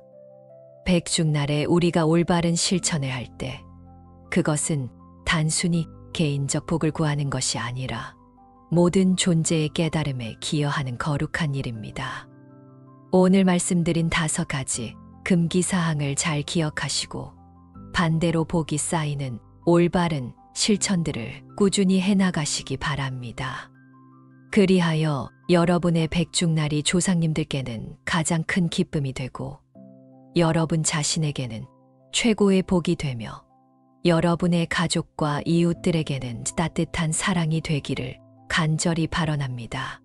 백중날에 우리가 올바른 실천을 할 때 그것은 단순히 개인적 복을 구하는 것이 아니라 모든 존재의 깨달음에 기여하는 거룩한 일입니다. 오늘 말씀드린 5가지 금기사항을 잘 기억하시고 반대로 복이 쌓이는 올바른 실천들을 꾸준히 해나가시기 바랍니다. 그리하여 여러분의 백중날이 조상님들께는 가장 큰 기쁨이 되고 여러분 자신에게는 최고의 복이 되며 여러분의 가족과 이웃들에게는 따뜻한 사랑이 되기를 간절히 발언합니다.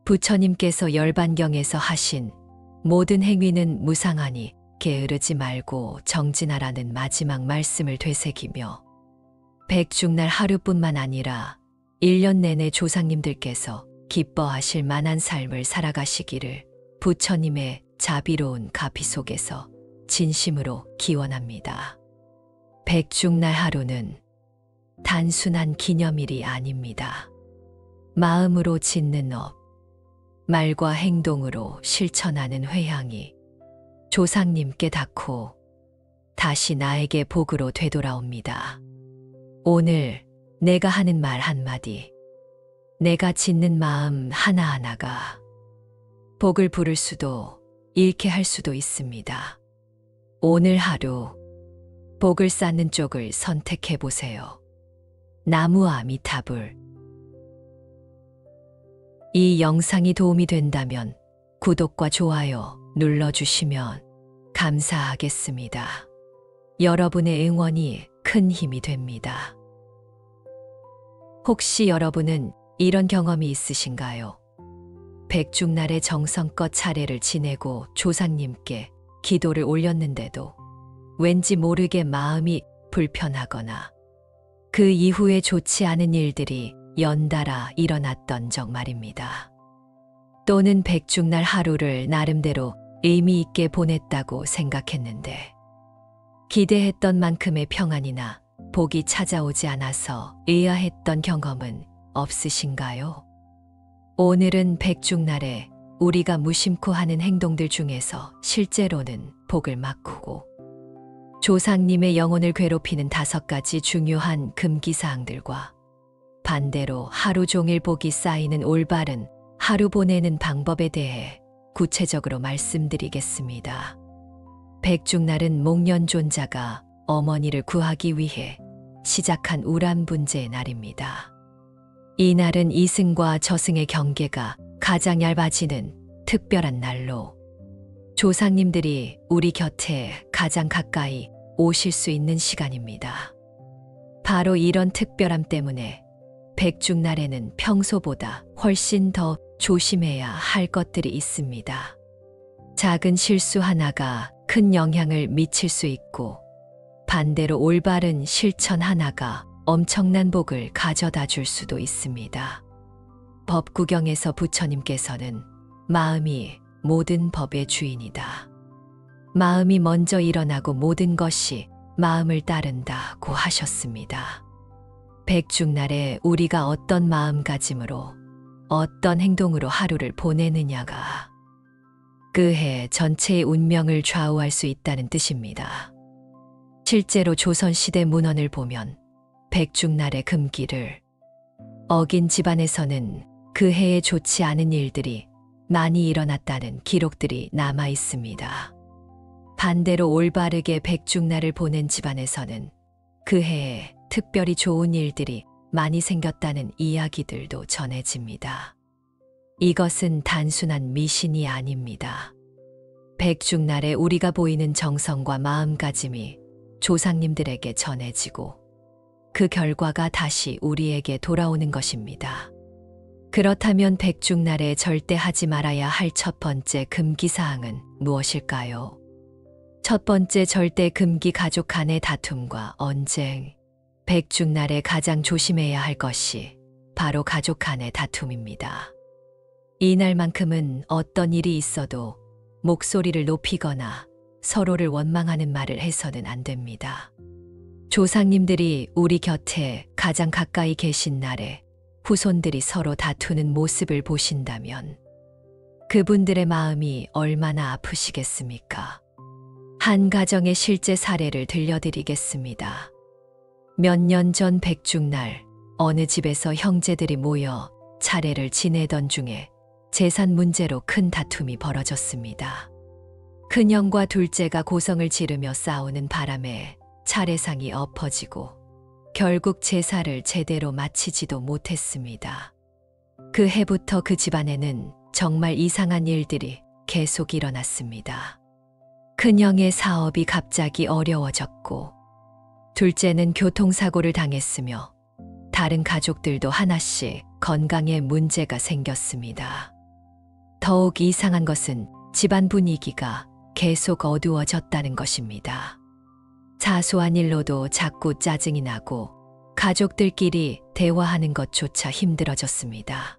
부처님께서 열반경에서 하신 모든 행위는 무상하니 게으르지 말고 정진하라는 마지막 말씀을 되새기며 백중날 하루뿐만 아니라 1년 내내 조상님들께서 기뻐하실 만한 삶을 살아가시기를 부처님의 자비로운 가피 속에서 진심으로 기원합니다. 백중날 하루는 단순한 기념일이 아닙니다. 마음으로 짓는 업, 말과 행동으로 실천하는 회향이 조상님께 닿고 다시 나에게 복으로 되돌아옵니다. 오늘 내가 하는 말 한마디, 내가 짓는 마음 하나하나가 복을 부를 수도 잃게 할 수도 있습니다. 오늘 하루 복을 쌓는 쪽을 선택해 보세요. 나무아 미타불. 이 영상이 도움이 된다면 구독과 좋아요 눌러주시면 감사하겠습니다. 여러분의 응원이 큰 힘이 됩니다. 혹시 여러분은 이런 경험이 있으신가요? 백중날에 정성껏 차례를 지내고 조상님께 기도를 올렸는데도 왠지 모르게 마음이 불편하거나 그 이후에 좋지 않은 일들이 연달아 일어났던 적 말입니다. 또는 백중날 하루를 나름대로 의미 있게 보냈다고 생각했는데 기대했던 만큼의 평안이나 복이 찾아오지 않아서 의아했던 경험은 없으신가요? 오늘은 백중날에 우리가 무심코 하는 행동들 중에서 실제로는 복을 막고 조상님의 영혼을 괴롭히는 5가지 중요한 금기사항들과 반대로 하루 종일 복이 쌓이는 올바른 하루 보내는 방법에 대해 구체적으로 말씀드리겠습니다. 백중날은 목련존자가 어머니를 구하기 위해 시작한 우란분재의 날입니다. 이 날은 이승과 저승의 경계가 가장 얇아지는 특별한 날로 조상님들이 우리 곁에 가장 가까이 오실 수 있는 시간입니다. 바로 이런 특별함 때문에 백중날에는 평소보다 훨씬 더 조심해야 할 것들이 있습니다. 작은 실수 하나가 큰 영향을 미칠 수 있고 반대로 올바른 실천 하나가 엄청난 복을 가져다 줄 수도 있습니다. 법구경에서 부처님께서는 마음이 모든 법의 주인이다. 마음이 먼저 일어나고 모든 것이 마음을 따른다고 하셨습니다. 백중날에 우리가 어떤 마음가짐으로 어떤 행동으로 하루를 보내느냐가 그 해 전체의 운명을 좌우할 수 있다는 뜻입니다. 실제로 조선시대 문헌을 보면 백중날의 금기를 어긴 집안에서는 그 해에 좋지 않은 일들이 많이 일어났다는 기록들이 남아 있습니다. 반대로 올바르게 백중날을 보낸 집안에서는 그 해에 특별히 좋은 일들이 많이 생겼다는 이야기들도 전해집니다. 이것은 단순한 미신이 아닙니다. 백중날에 우리가 보이는 정성과 마음가짐이 조상님들에게 전해지고 그 결과가 다시 우리에게 돌아오는 것입니다. 그렇다면 백중날에 절대 하지 말아야 할 첫 번째 금기사항은 무엇일까요? 첫 번째 절대 금기 가족 간의 다툼과 언쟁. 백중날에 가장 조심해야 할 것이 바로 가족 간의 다툼입니다. 이날만큼은 어떤 일이 있어도 목소리를 높이거나 서로를 원망하는 말을 해서는 안 됩니다. 조상님들이 우리 곁에 가장 가까이 계신 날에 후손들이 서로 다투는 모습을 보신다면 그분들의 마음이 얼마나 아프시겠습니까? 한 가정의 실제 사례를 들려드리겠습니다. 몇 년 전 백중날 어느 집에서 형제들이 모여 차례를 지내던 중에 재산 문제로 큰 다툼이 벌어졌습니다. 큰형과 둘째가 고성을 지르며 싸우는 바람에 차례상이 엎어지고 결국 제사를 제대로 마치지도 못했습니다. 그 해부터 그 집안에는 정말 이상한 일들이 계속 일어났습니다. 큰형의 사업이 갑자기 어려워졌고 둘째는 교통사고를 당했으며 다른 가족들도 하나씩 건강에 문제가 생겼습니다. 더욱 이상한 것은 집안 분위기가 계속 어두워졌다는 것입니다. 사소한 일로도 자꾸 짜증이 나고 가족들끼리 대화하는 것조차 힘들어졌습니다.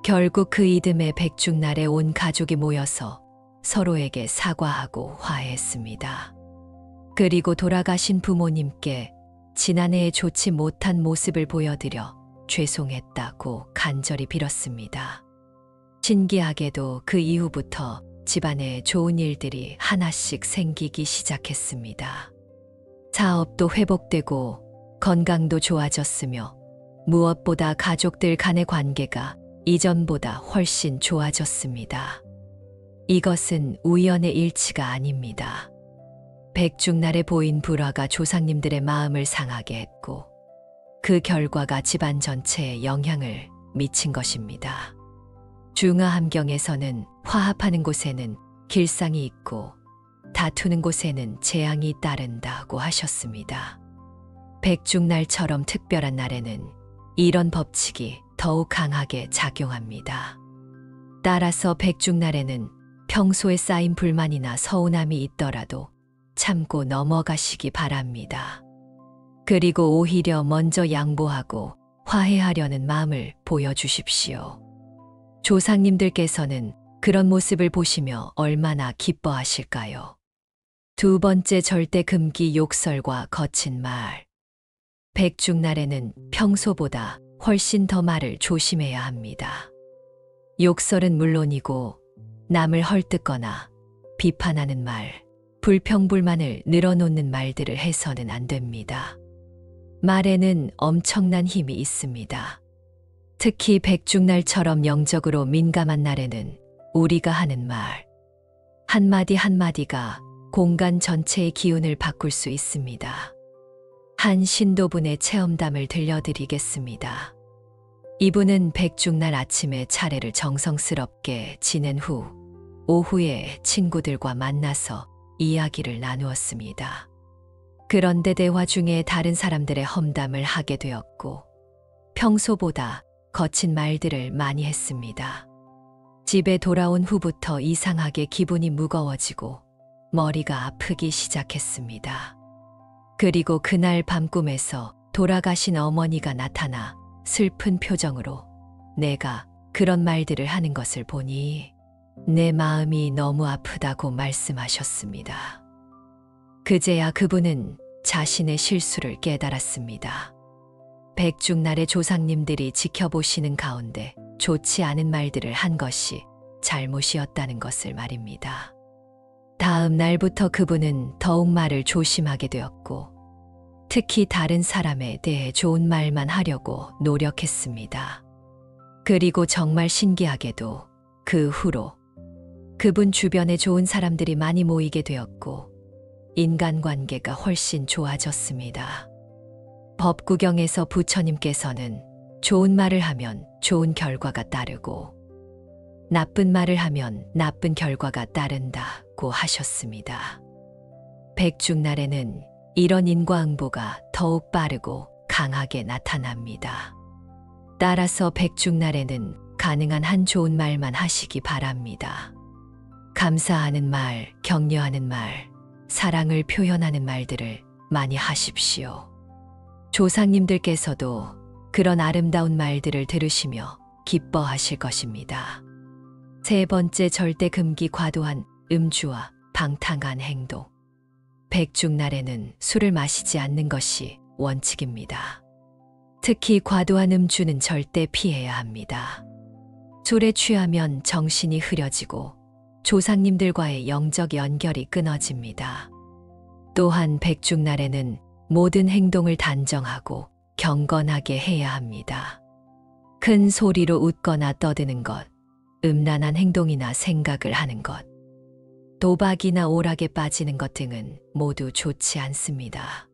결국 그 이듬해 백중날에 온 가족이 모여서 서로에게 사과하고 화해했습니다. 그리고 돌아가신 부모님께 지난해에 좋지 못한 모습을 보여드려 죄송했다고 간절히 빌었습니다. 신기하게도 그 이후부터 집안에 좋은 일들이 하나씩 생기기 시작했습니다. 사업도 회복되고 건강도 좋아졌으며 무엇보다 가족들 간의 관계가 이전보다 훨씬 좋아졌습니다. 이것은 우연의 일치가 아닙니다. 백중날에 보인 불화가 조상님들의 마음을 상하게 했고 그 결과가 집안 전체에 영향을 미친 것입니다. 중화함경에서는 화합하는 곳에는 길상이 있고 다투는 곳에는 재앙이 따른다고 하셨습니다. 백중날처럼 특별한 날에는 이런 법칙이 더욱 강하게 작용합니다. 따라서 백중날에는 평소에 쌓인 불만이나 서운함이 있더라도 참고 넘어가시기 바랍니다. 그리고 오히려 먼저 양보하고 화해하려는 마음을 보여주십시오. 조상님들께서는 그런 모습을 보시며 얼마나 기뻐하실까요? 두 번째 절대 금기 욕설과 거친 말. 백중날에는 평소보다 훨씬 더 말을 조심해야 합니다. 욕설은 물론이고 남을 헐뜯거나 비판하는 말, 불평불만을 늘어놓는 말들을 해서는 안 됩니다. 말에는 엄청난 힘이 있습니다. 특히 백중날처럼 영적으로 민감한 날에는 우리가 하는 말, 한마디 한마디가 공간 전체의 기운을 바꿀 수 있습니다. 한 신도분의 체험담을 들려드리겠습니다. 이분은 백중날 아침에 차례를 정성스럽게 지낸 후 오후에 친구들과 만나서 이야기를 나누었습니다. 그런데 대화 중에 다른 사람들의 험담을 하게 되었고 평소보다 거친 말들을 많이 했습니다. 집에 돌아온 후부터 이상하게 기분이 무거워지고 머리가 아프기 시작했습니다. 그리고 그날 밤 꿈에서 돌아가신 어머니가 나타나 슬픈 표정으로 내가 그런 말들을 하는 것을 보니 내 마음이 너무 아프다고 말씀하셨습니다. 그제야 그분은 자신의 실수를 깨달았습니다. 백중날의 조상님들이 지켜보시는 가운데 좋지 않은 말들을 한 것이 잘못이었다는 것을 말입니다. 다음 날부터 그분은 더욱 말을 조심하게 되었고 특히 다른 사람에 대해 좋은 말만 하려고 노력했습니다. 그리고 정말 신기하게도 그 후로 그분 주변에 좋은 사람들이 많이 모이게 되었고 인간관계가 훨씬 좋아졌습니다. 법구경에서 부처님께서는 좋은 말을 하면 좋은 결과가 따르고 나쁜 말을 하면 나쁜 결과가 따른다고 하셨습니다. 백중날에는 이런 인과응보가 더욱 빠르고 강하게 나타납니다. 따라서 백중날에는 가능한 한 좋은 말만 하시기 바랍니다. 감사하는 말, 격려하는 말, 사랑을 표현하는 말들을 많이 하십시오. 조상님들께서도 그런 아름다운 말들을 들으시며 기뻐하실 것입니다. 세 번째 절대 금기 과도한 음주와 방탕한 행동. 백중날에는 술을 마시지 않는 것이 원칙입니다. 특히 과도한 음주는 절대 피해야 합니다. 술에 취하면 정신이 흐려지고 조상님들과의 영적 연결이 끊어집니다. 또한 백중날에는 모든 행동을 단정하고 경건하게 해야 합니다. 큰 소리로 웃거나 떠드는 것, 음란한 행동이나 생각을 하는 것, 도박이나 오락에 빠지는 것 등은 모두 좋지 않습니다.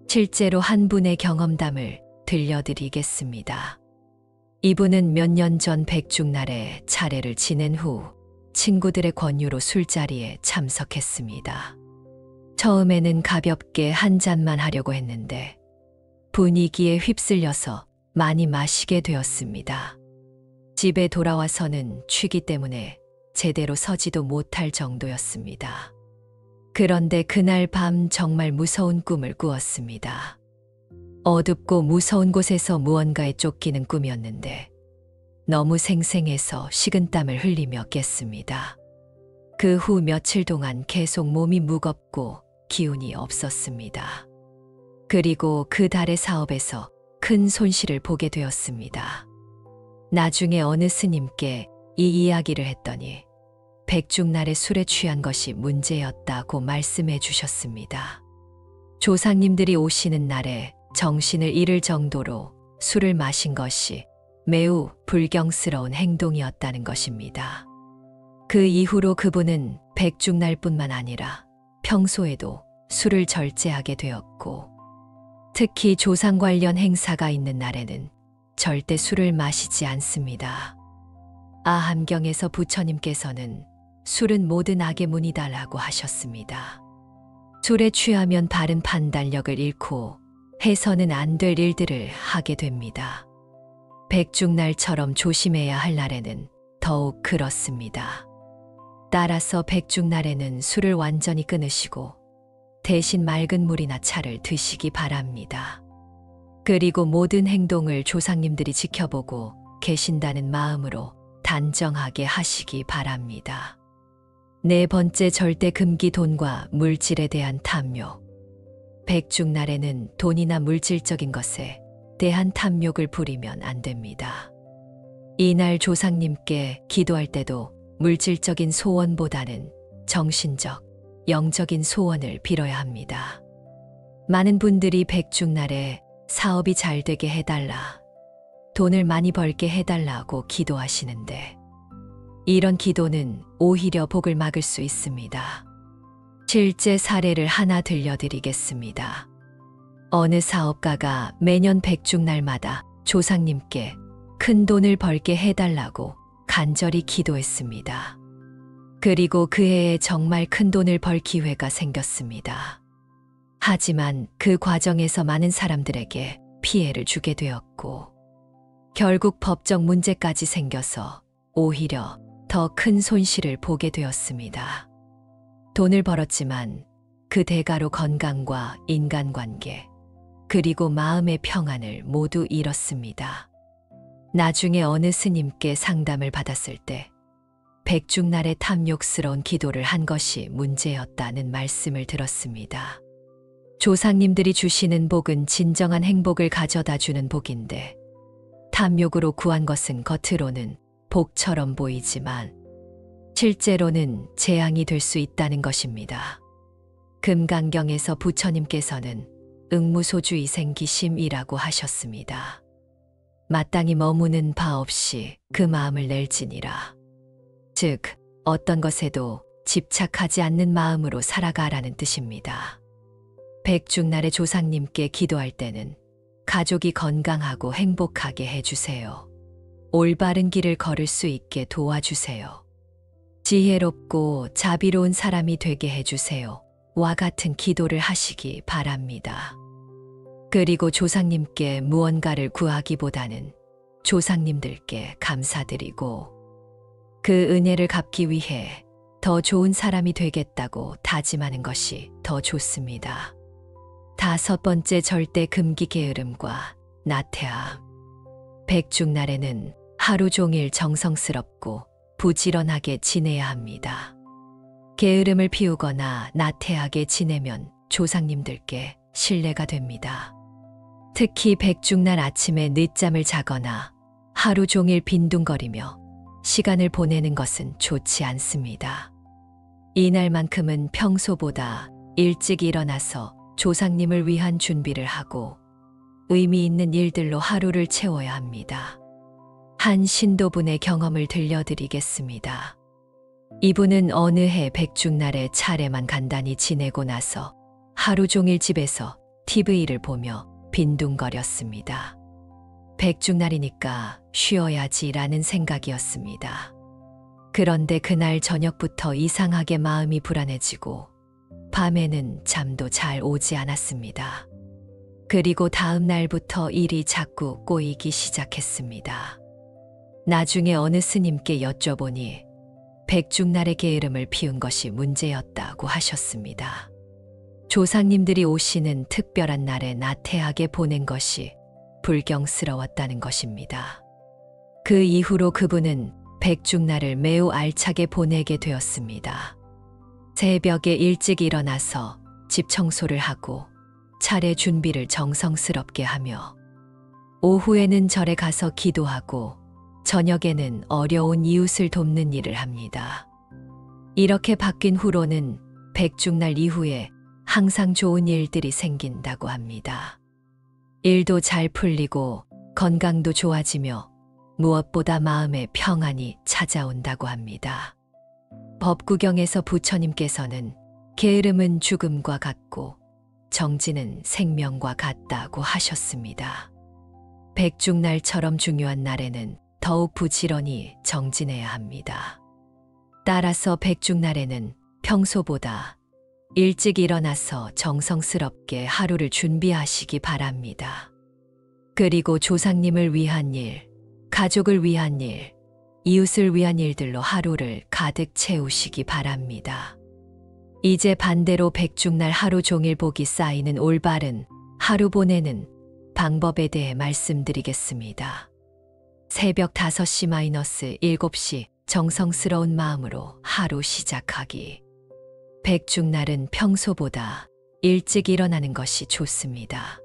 실제로 한 분의 경험담을 들려드리겠습니다. 이분은 몇 년 전 백중날에 차례를 지낸 후 친구들의 권유로 술자리에 참석했습니다. 처음에는 가볍게 한 잔만 하려고 했는데 분위기에 휩쓸려서 많이 마시게 되었습니다. 집에 돌아와서는 취기 때문에 제대로 서지도 못할 정도였습니다. 그런데 그날 밤 정말 무서운 꿈을 꾸었습니다. 어둡고 무서운 곳에서 무언가에 쫓기는 꿈이었는데 너무 생생해서 식은땀을 흘리며 깼습니다. 그 후 며칠 동안 계속 몸이 무겁고 기운이 없었습니다. 그리고 그 달의 사업에서 큰 손실을 보게 되었습니다. 나중에 어느 스님께 이 이야기를 했더니 백중날에 술에 취한 것이 문제였다고 말씀해 주셨습니다. 조상님들이 오시는 날에 정신을 잃을 정도로 술을 마신 것이 매우 불경스러운 행동이었다는 것입니다. 그 이후로 그분은 백중날뿐만 아니라 평소에도 술을 절제하게 되었고, 특히 조상 관련 행사가 있는 날에는 절대 술을 마시지 않습니다. 아함경에서 부처님께서는 술은 모든 악의 문이다라고 하셨습니다. 술에 취하면 바른 판단력을 잃고 해서는 안 될 일들을 하게 됩니다. 백중날처럼 조심해야 할 날에는 더욱 그렇습니다. 따라서 백중날에는 술을 완전히 끊으시고 대신 맑은 물이나 차를 드시기 바랍니다. 그리고 모든 행동을 조상님들이 지켜보고 계신다는 마음으로 단정하게 하시기 바랍니다. 네 번째 절대 금기 돈과 물질에 대한 탐욕. 백중날에는 돈이나 물질적인 것에 대한 탐욕을 부리면 안 됩니다. 이날 조상님께 기도할 때도 물질적인 소원보다는 정신적, 영적인 소원을 빌어야 합니다. 많은 분들이 백중날에 사업이 잘 되게 해달라, 돈을 많이 벌게 해달라고 기도하시는데 이런 기도는 오히려 복을 막을 수 있습니다. 실제 사례를 하나 들려드리겠습니다. 어느 사업가가 매년 백중날마다 조상님께 큰 돈을 벌게 해달라고 간절히 기도했습니다. 그리고 그 해에 정말 큰 돈을 벌 기회가 생겼습니다. 하지만 그 과정에서 많은 사람들에게 피해를 주게 되었고, 결국 법적 문제까지 생겨서 오히려 더 큰 손실을 보게 되었습니다. 돈을 벌었지만 그 대가로 건강과 인간관계, 그리고 마음의 평안을 모두 잃었습니다. 나중에 어느 스님께 상담을 받았을 때 백중날에 탐욕스러운 기도를 한 것이 문제였다는 말씀을 들었습니다. 조상님들이 주시는 복은 진정한 행복을 가져다 주는 복인데 탐욕으로 구한 것은 겉으로는 복처럼 보이지만 실제로는 재앙이 될 수 있다는 것입니다. 금강경에서 부처님께서는 응무소주이생기심이라고 하셨습니다. 마땅히 머무는 바 없이 그 마음을 낼지니라. 즉, 어떤 것에도 집착하지 않는 마음으로 살아가라는 뜻입니다. 백중날에 조상님께 기도할 때는 가족이 건강하고 행복하게 해주세요. 올바른 길을 걸을 수 있게 도와주세요. 지혜롭고 자비로운 사람이 되게 해주세요. 와 같은 기도를 하시기 바랍니다. 그리고 조상님께 무언가를 구하기보다는 조상님들께 감사드리고 그 은혜를 갚기 위해 더 좋은 사람이 되겠다고 다짐하는 것이 더 좋습니다. 다섯 번째 절대 금기 게으름과 나태함. 백중날에는 하루 종일 정성스럽고 부지런하게 지내야 합니다. 게으름을 피우거나 나태하게 지내면 조상님들께 신뢰가 됩니다. 특히 백중날 아침에 늦잠을 자거나 하루 종일 빈둥거리며 시간을 보내는 것은 좋지 않습니다. 이날만큼은 평소보다 일찍 일어나서 조상님을 위한 준비를 하고 의미 있는 일들로 하루를 채워야 합니다. 한 신도분의 경험을 들려드리겠습니다. 이분은 어느 해 백중날의 차례만 간단히 지내고 나서 하루 종일 집에서 TV를 보며 빈둥거렸습니다. 백중날이니까 쉬어야지라는 생각이었습니다. 그런데 그날 저녁부터 이상하게 마음이 불안해지고 밤에는 잠도 잘 오지 않았습니다. 그리고 다음 날부터 일이 자꾸 꼬이기 시작했습니다. 나중에 어느 스님께 여쭤보니 백중날의 게으름을 피운 것이 문제였다고 하셨습니다. 조상님들이 오시는 특별한 날에 나태하게 보낸 것이 불경스러웠다는 것입니다. 그 이후로 그분은 백중날을 매우 알차게 보내게 되었습니다. 새벽에 일찍 일어나서 집 청소를 하고 차례 준비를 정성스럽게 하며 오후에는 절에 가서 기도하고 저녁에는 어려운 이웃을 돕는 일을 합니다. 이렇게 바뀐 후로는 백중날 이후에 항상 좋은 일들이 생긴다고 합니다. 일도 잘 풀리고 건강도 좋아지며 무엇보다 마음에 평안이 찾아온다고 합니다. 법구경에서 부처님께서는 게으름은 죽음과 같고 정진은 생명과 같다고 하셨습니다. 백중날처럼 중요한 날에는 더욱 부지런히 정진해야 합니다. 따라서 백중날에는 평소보다 일찍 일어나서 정성스럽게 하루를 준비하시기 바랍니다. 그리고 조상님을 위한 일, 가족을 위한 일, 이웃을 위한 일들로 하루를 가득 채우시기 바랍니다. 이제 반대로 백중날 하루 종일 복이 쌓이는 올바른 하루 보내는 방법에 대해 말씀드리겠습니다. 새벽 5시-7시 정성스러운 마음으로 하루 시작하기. 백중날은 평소보다 일찍 일어나는 것이 좋습니다.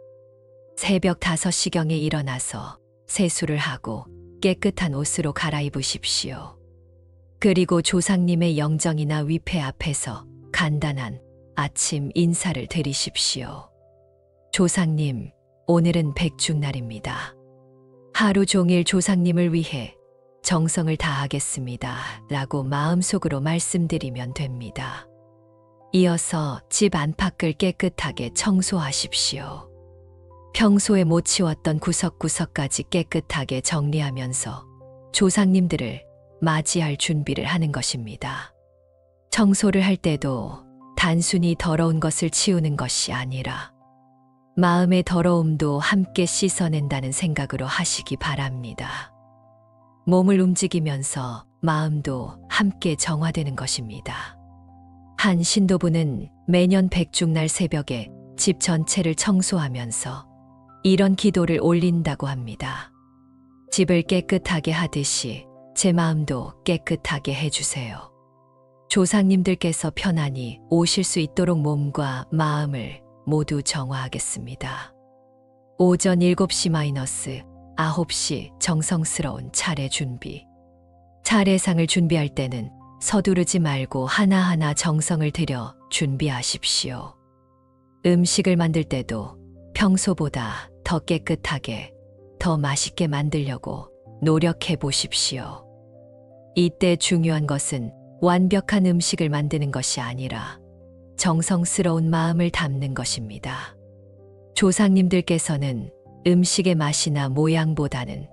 새벽 5시경에 일어나서 세수를 하고 깨끗한 옷으로 갈아입으십시오. 그리고 조상님의 영정이나 위패 앞에서 간단한 아침 인사를 드리십시오. 조상님, 오늘은 백중날입니다. 하루 종일 조상님을 위해 정성을 다하겠습니다. 라고 마음속으로 말씀드리면 됩니다. 이어서 집 안팎을 깨끗하게 청소하십시오. 평소에 못 치웠던 구석구석까지 깨끗하게 정리하면서 조상님들을 맞이할 준비를 하는 것입니다. 청소를 할 때도 단순히 더러운 것을 치우는 것이 아니라 마음의 더러움도 함께 씻어낸다는 생각으로 하시기 바랍니다. 몸을 움직이면서 마음도 함께 정화되는 것입니다. 한 신도부는 매년 백중날 새벽에 집 전체를 청소하면서 이런 기도를 올린다고 합니다. 집을 깨끗하게 하듯이 제 마음도 깨끗하게 해주세요. 조상님들께서 편안히 오실 수 있도록 몸과 마음을 모두 정화하겠습니다. 오전 7시-9시 정성스러운 차례 준비. 차례상을 준비할 때는 서두르지 말고 하나하나 정성을 들여 준비하십시오. 음식을 만들 때도 평소보다 더 깨끗하게, 더 맛있게 만들려고 노력해 보십시오. 이때 중요한 것은 완벽한 음식을 만드는 것이 아니라 정성스러운 마음을 담는 것입니다. 조상님들께서는 음식의 맛이나 모양보다는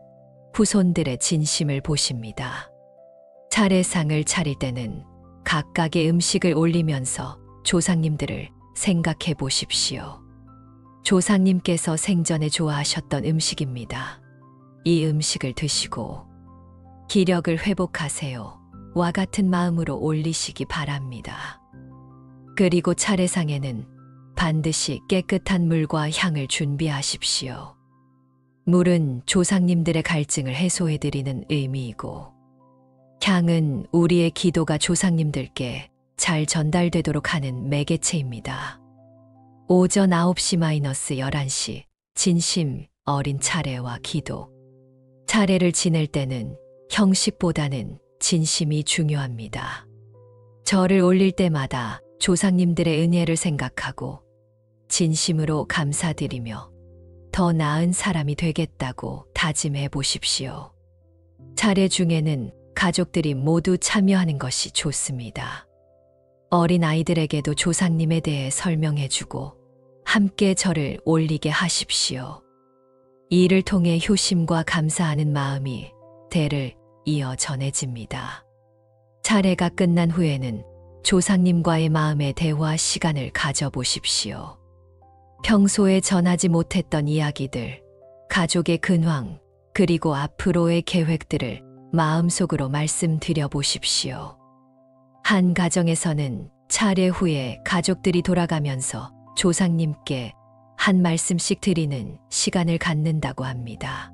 후손들의 진심을 보십니다. 차례상을 차릴 때는 각각의 음식을 올리면서 조상님들을 생각해 보십시오. 조상님께서 생전에 좋아하셨던 음식입니다. 이 음식을 드시고 기력을 회복하세요. 와 같은 마음으로 올리시기 바랍니다. 그리고 차례상에는 반드시 깨끗한 물과 향을 준비하십시오. 물은 조상님들의 갈증을 해소해드리는 의미이고, 향은 우리의 기도가 조상님들께 잘 전달되도록 하는 매개체입니다. 오전 9시-11시 진심 어린 차례와 기도. 차례를 지낼 때는 형식보다는 진심이 중요합니다. 절을 올릴 때마다 조상님들의 은혜를 생각하고 진심으로 감사드리며 더 나은 사람이 되겠다고 다짐해 보십시오. 차례 중에는 가족들이 모두 참여하는 것이 좋습니다. 어린 아이들에게도 조상님에 대해 설명해 주고 함께 절을 올리게 하십시오. 이를 통해 효심과 감사하는 마음이 대를 이어 전해집니다. 차례가 끝난 후에는 조상님과의 마음의 대화 시간을 가져보십시오. 평소에 전하지 못했던 이야기들, 가족의 근황, 그리고 앞으로의 계획들을 마음속으로 말씀드려 보십시오. 한 가정에서는 차례 후에 가족들이 돌아가면서 조상님께 한 말씀씩 드리는 시간을 갖는다고 합니다.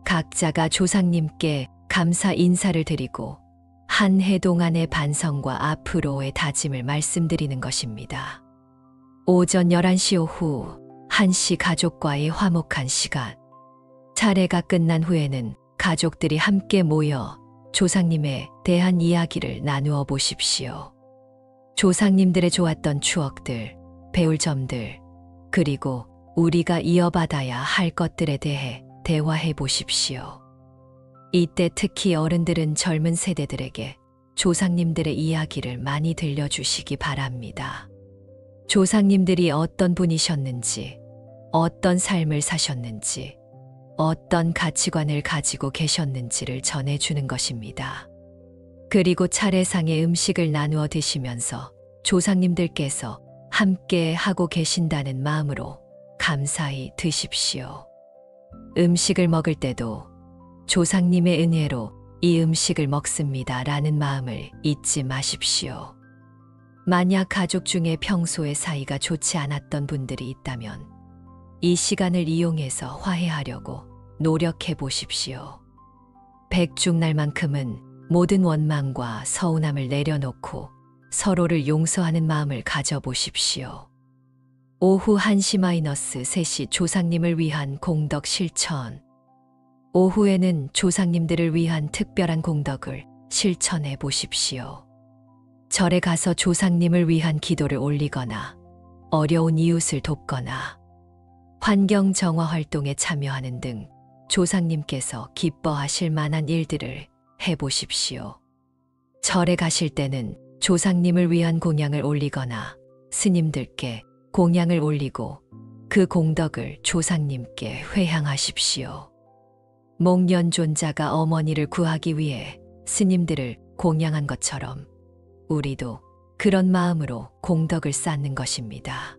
각자가 조상님께 감사 인사를 드리고 한 해 동안의 반성과 앞으로의 다짐을 말씀드리는 것입니다. 오전 11시 오후 1시 가족과의 화목한 시간. 차례가 끝난 후에는 가족들이 함께 모여 조상님에 대한 이야기를 나누어 보십시오. 조상님들의 좋았던 추억들, 배울 점들, 그리고 우리가 이어받아야 할 것들에 대해 대화해 보십시오. 이때 특히 어른들은 젊은 세대들에게 조상님들의 이야기를 많이 들려주시기 바랍니다. 조상님들이 어떤 분이셨는지, 어떤 삶을 사셨는지, 어떤 가치관을 가지고 계셨는지를 전해주는 것입니다. 그리고 차례상의 음식을 나누어 드시면서 조상님들께서 함께 하고 계신다는 마음으로 감사히 드십시오. 음식을 먹을 때도 조상님의 은혜로 이 음식을 먹습니다 라는 마음을 잊지 마십시오. 만약 가족 중에 평소에 사이가 좋지 않았던 분들이 있다면 이 시간을 이용해서 화해하려고 노력해 보십시오. 백중날만큼은 모든 원망과 서운함을 내려놓고 서로를 용서하는 마음을 가져보십시오. 오후 1시-3시 조상님을 위한 공덕 실천. 오후에는 조상님들을 위한 특별한 공덕을 실천해 보십시오. 절에 가서 조상님을 위한 기도를 올리거나 어려운 이웃을 돕거나 환경 정화 활동에 참여하는 등 조상님께서 기뻐하실 만한 일들을 해보십시오. 절에 가실 때는 조상님을 위한 공양을 올리거나 스님들께 공양을 올리고 그 공덕을 조상님께 회향하십시오. 목련존자가 어머니를 구하기 위해 스님들을 공양한 것처럼 우리도 그런 마음으로 공덕을 쌓는 것입니다.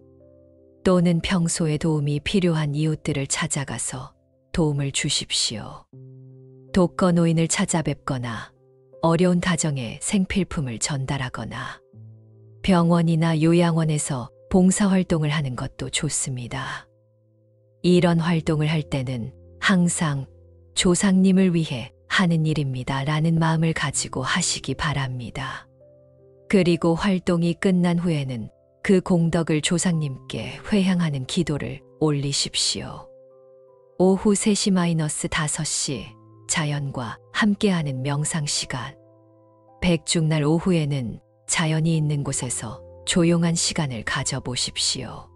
또는 평소에 도움이 필요한 이웃들을 찾아가서 도움을 주십시오. 독거노인을 찾아뵙거나 어려운 가정에 생필품을 전달하거나 병원이나 요양원에서 봉사활동을 하는 것도 좋습니다. 이런 활동을 할 때는 항상 조상님을 위해 하는 일입니다 라는 마음을 가지고 하시기 바랍니다. 그리고 활동이 끝난 후에는 그 공덕을 조상님께 회향하는 기도를 올리십시오. 오후 3시-5시 자연과 함께하는 명상 시간. 백중날 오후에는 자연이 있는 곳에서 조용한 시간을 가져보십시오.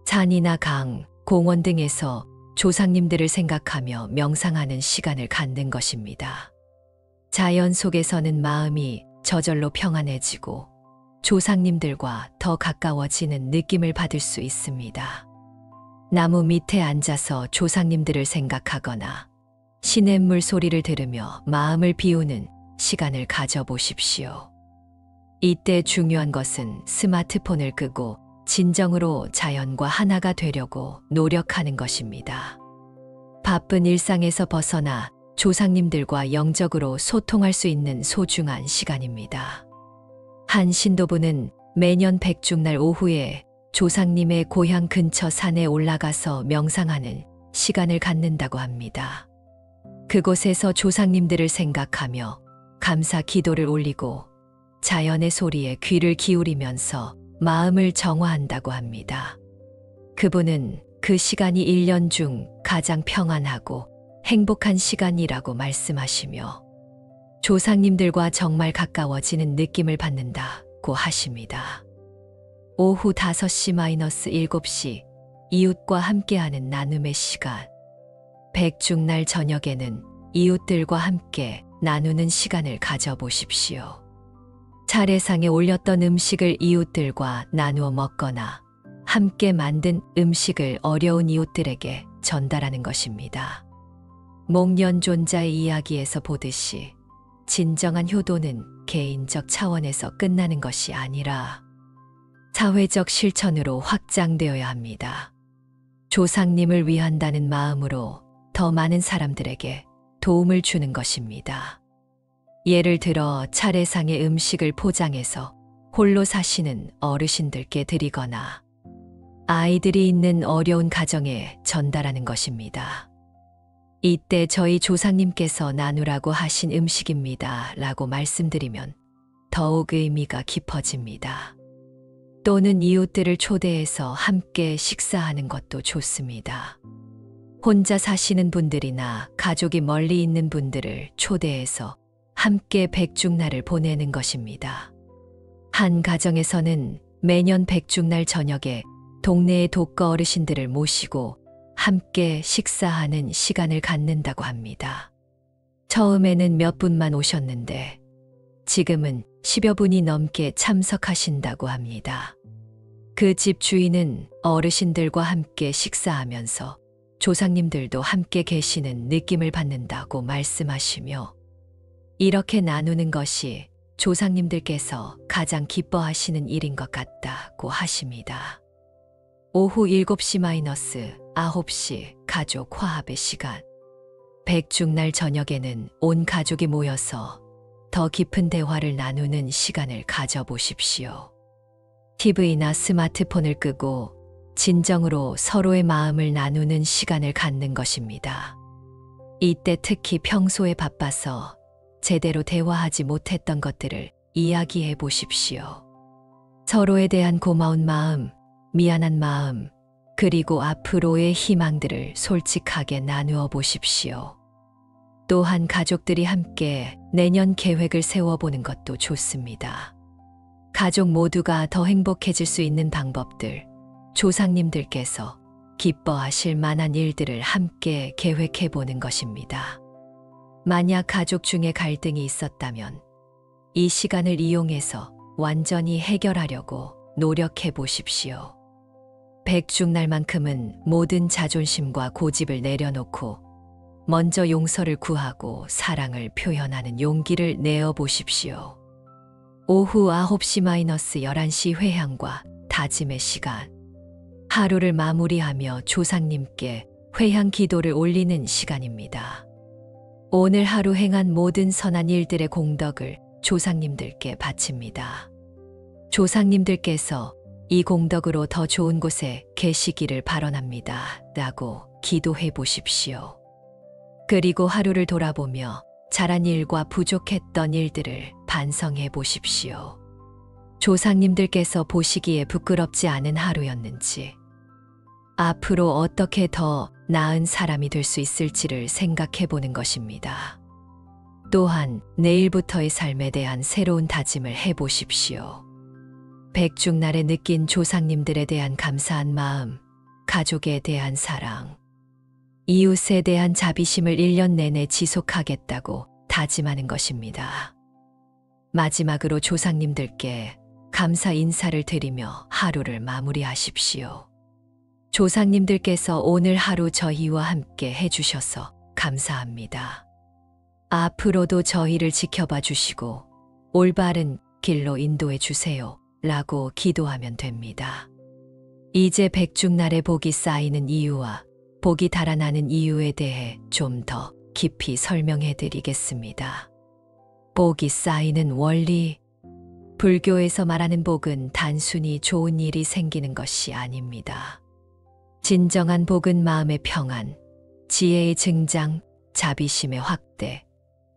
산이나 강, 공원 등에서 조상님들을 생각하며 명상하는 시간을 갖는 것입니다. 자연 속에서는 마음이 저절로 평안해지고 조상님들과 더 가까워지는 느낌을 받을 수 있습니다. 나무 밑에 앉아서 조상님들을 생각하거나 시냇물 소리를 들으며 마음을 비우는 시간을 가져보십시오. 이때 중요한 것은 스마트폰을 끄고 진정으로 자연과 하나가 되려고 노력하는 것입니다. 바쁜 일상에서 벗어나 조상님들과 영적으로 소통할 수 있는 소중한 시간입니다. 한 신도부는 매년 백중날 오후에 조상님의 고향 근처 산에 올라가서 명상하는 시간을 갖는다고 합니다. 그곳에서 조상님들을 생각하며 감사 기도를 올리고 자연의 소리에 귀를 기울이면서 마음을 정화한다고 합니다. 그분은 그 시간이 1년 중 가장 평안하고 행복한 시간이라고 말씀하시며 조상님들과 정말 가까워지는 느낌을 받는다고 하십니다. 오후 5시-7시 이웃과 함께하는 나눔의 시간. 백중날 저녁에는 이웃들과 함께 나누는 시간을 가져보십시오. 차례상에 올렸던 음식을 이웃들과 나누어 먹거나 함께 만든 음식을 어려운 이웃들에게 전달하는 것입니다. 목련존자의 이야기에서 보듯이 진정한 효도는 개인적 차원에서 끝나는 것이 아니라 사회적 실천으로 확장되어야 합니다. 조상님을 위한다는 마음으로 더 많은 사람들에게 도움을 주는 것입니다. 예를 들어 차례상의 음식을 포장해서 홀로 사시는 어르신들께 드리거나 아이들이 있는 어려운 가정에 전달하는 것입니다. 이때 저희 조상님께서 나누라고 하신 음식입니다 라고 말씀드리면 더욱 의미가 깊어집니다. 또는 이웃들을 초대해서 함께 식사하는 것도 좋습니다. 혼자 사시는 분들이나 가족이 멀리 있는 분들을 초대해서 함께 백중날을 보내는 것입니다. 한 가정에서는 매년 백중날 저녁에 동네의 독거 어르신들을 모시고 함께 식사하는 시간을 갖는다고 합니다. 처음에는 몇 분만 오셨는데 지금은 10여 분이 넘게 참석하신다고 합니다. 그 집 주인은 어르신들과 함께 식사하면서 조상님들도 함께 계시는 느낌을 받는다고 말씀하시며 이렇게 나누는 것이 조상님들께서 가장 기뻐하시는 일인 것 같다고 하십니다. 오후 7시-9시 가족 화합의 시간. 백중날 저녁에는 온 가족이 모여서 더 깊은 대화를 나누는 시간을 가져보십시오. TV나 스마트폰을 끄고 진정으로 서로의 마음을 나누는 시간을 갖는 것입니다. 이때 특히 평소에 바빠서 제대로 대화하지 못했던 것들을 이야기해 보십시오. 서로에 대한 고마운 마음, 미안한 마음, 그리고 앞으로의 희망들을 솔직하게 나누어 보십시오. 또한 가족들이 함께 내년 계획을 세워보는 것도 좋습니다. 가족 모두가 더 행복해질 수 있는 방법들, 조상님들께서 기뻐하실 만한 일들을 함께 계획해 보는 것입니다. 만약 가족 중에 갈등이 있었다면 이 시간을 이용해서 완전히 해결하려고 노력해 보십시오. 백중날만큼은 모든 자존심과 고집을 내려놓고 먼저 용서를 구하고 사랑을 표현하는 용기를 내어 보십시오. 오후 9시-11시 회향과 다짐의 시간. 하루를 마무리하며 조상님께 회향 기도를 올리는 시간입니다. 오늘 하루 행한 모든 선한 일들의 공덕을 조상님들께 바칩니다. 조상님들께서 이 공덕으로 더 좋은 곳에 계시기를 바라옵니다 라고 기도해 보십시오. 그리고 하루를 돌아보며 잘한 일과 부족했던 일들을 반성해 보십시오. 조상님들께서 보시기에 부끄럽지 않은 하루였는지, 앞으로 어떻게 더 나은 사람이 될 수 있을지를 생각해 보는 것입니다. 또한 내일부터의 삶에 대한 새로운 다짐을 해 보십시오. 백중날에 느낀 조상님들에 대한 감사한 마음, 가족에 대한 사랑, 이웃에 대한 자비심을 1년 내내 지속하겠다고 다짐하는 것입니다. 마지막으로 조상님들께 감사 인사를 드리며 하루를 마무리하십시오. 조상님들께서 오늘 하루 저희와 함께 해주셔서 감사합니다. 앞으로도 저희를 지켜봐 주시고 올바른 길로 인도해 주세요 라고 기도하면 됩니다. 이제 백중날에 복이 쌓이는 이유와 복이 달아나는 이유에 대해 좀 더 깊이 설명해 드리겠습니다. 복이 쌓이는 원리. 불교에서 말하는 복은 단순히 좋은 일이 생기는 것이 아닙니다. 진정한 복은 마음의 평안, 지혜의 증장, 자비심의 확대,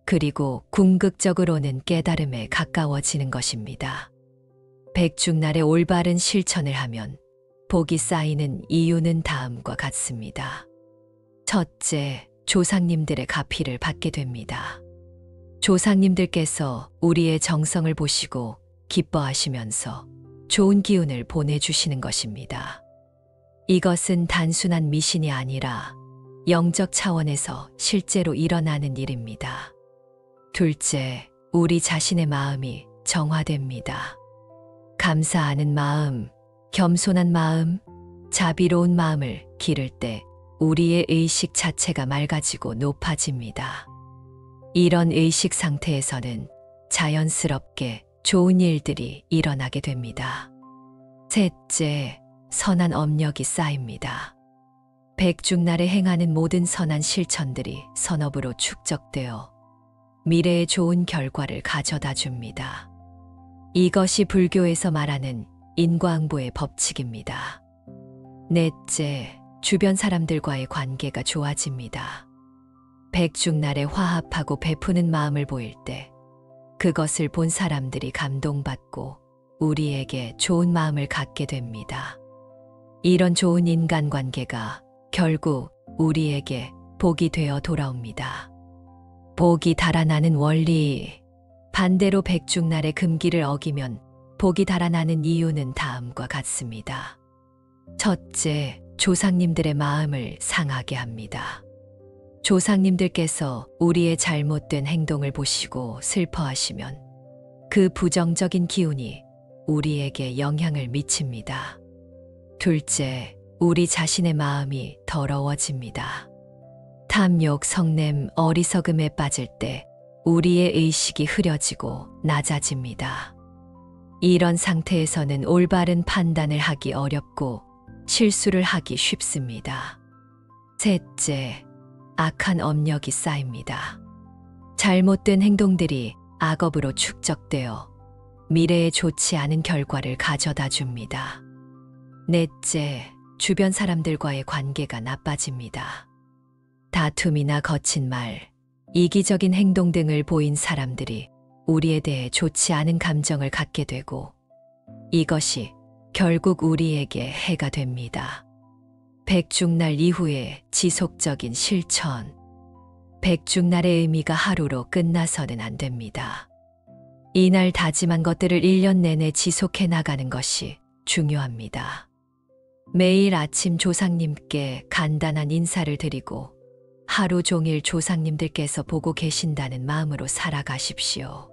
그리고 궁극적으로는 깨달음에 가까워지는 것입니다. 백중날에 올바른 실천을 하면 복이 쌓이는 이유는 다음과 같습니다. 첫째, 조상님들의 가피를 받게 됩니다. 조상님들께서 우리의 정성을 보시고 기뻐하시면서 좋은 기운을 보내주시는 것입니다. 이것은 단순한 미신이 아니라 영적 차원에서 실제로 일어나는 일입니다. 둘째, 우리 자신의 마음이 정화됩니다. 감사하는 마음, 겸손한 마음, 자비로운 마음을 기를 때 우리의 의식 자체가 맑아지고 높아집니다. 이런 의식 상태에서는 자연스럽게 좋은 일들이 일어나게 됩니다. 셋째, 선한 업력이 쌓입니다. 백중날에 행하는 모든 선한 실천들이 선업으로 축적되어 미래의 좋은 결과를 가져다 줍니다. 이것이 불교에서 말하는 인과응보의 법칙입니다. 넷째, 주변 사람들과의 관계가 좋아집니다. 백중날에 화합하고 베푸는 마음을 보일 때 그것을 본 사람들이 감동받고 우리에게 좋은 마음을 갖게 됩니다. 이런 좋은 인간관계가 결국 우리에게 복이 되어 돌아옵니다. 복이 달아나는 원리. 반대로 백중날의 금기를 어기면 복이 달아나는 이유는 다음과 같습니다. 첫째, 조상님들의 마음을 상하게 합니다. 조상님들께서 우리의 잘못된 행동을 보시고 슬퍼하시면 그 부정적인 기운이 우리에게 영향을 미칩니다. 둘째, 우리 자신의 마음이 더러워집니다. 탐욕, 성냄, 어리석음에 빠질 때 우리의 의식이 흐려지고 낮아집니다. 이런 상태에서는 올바른 판단을 하기 어렵고 실수를 하기 쉽습니다. 셋째, 악한 업력이 쌓입니다. 잘못된 행동들이 악업으로 축적되어 미래에 좋지 않은 결과를 가져다 줍니다. 넷째, 주변 사람들과의 관계가 나빠집니다. 다툼이나 거친 말, 이기적인 행동 등을 보인 사람들이 우리에 대해 좋지 않은 감정을 갖게 되고 이것이 결국 우리에게 해가 됩니다. 백중날 이후에 지속적인 실천. 백중날의 의미가 하루로 끝나서는 안 됩니다. 이날 다짐한 것들을 1년 내내 지속해 나가는 것이 중요합니다. 매일 아침 조상님께 간단한 인사를 드리고 하루 종일 조상님들께서 보고 계신다는 마음으로 살아가십시오.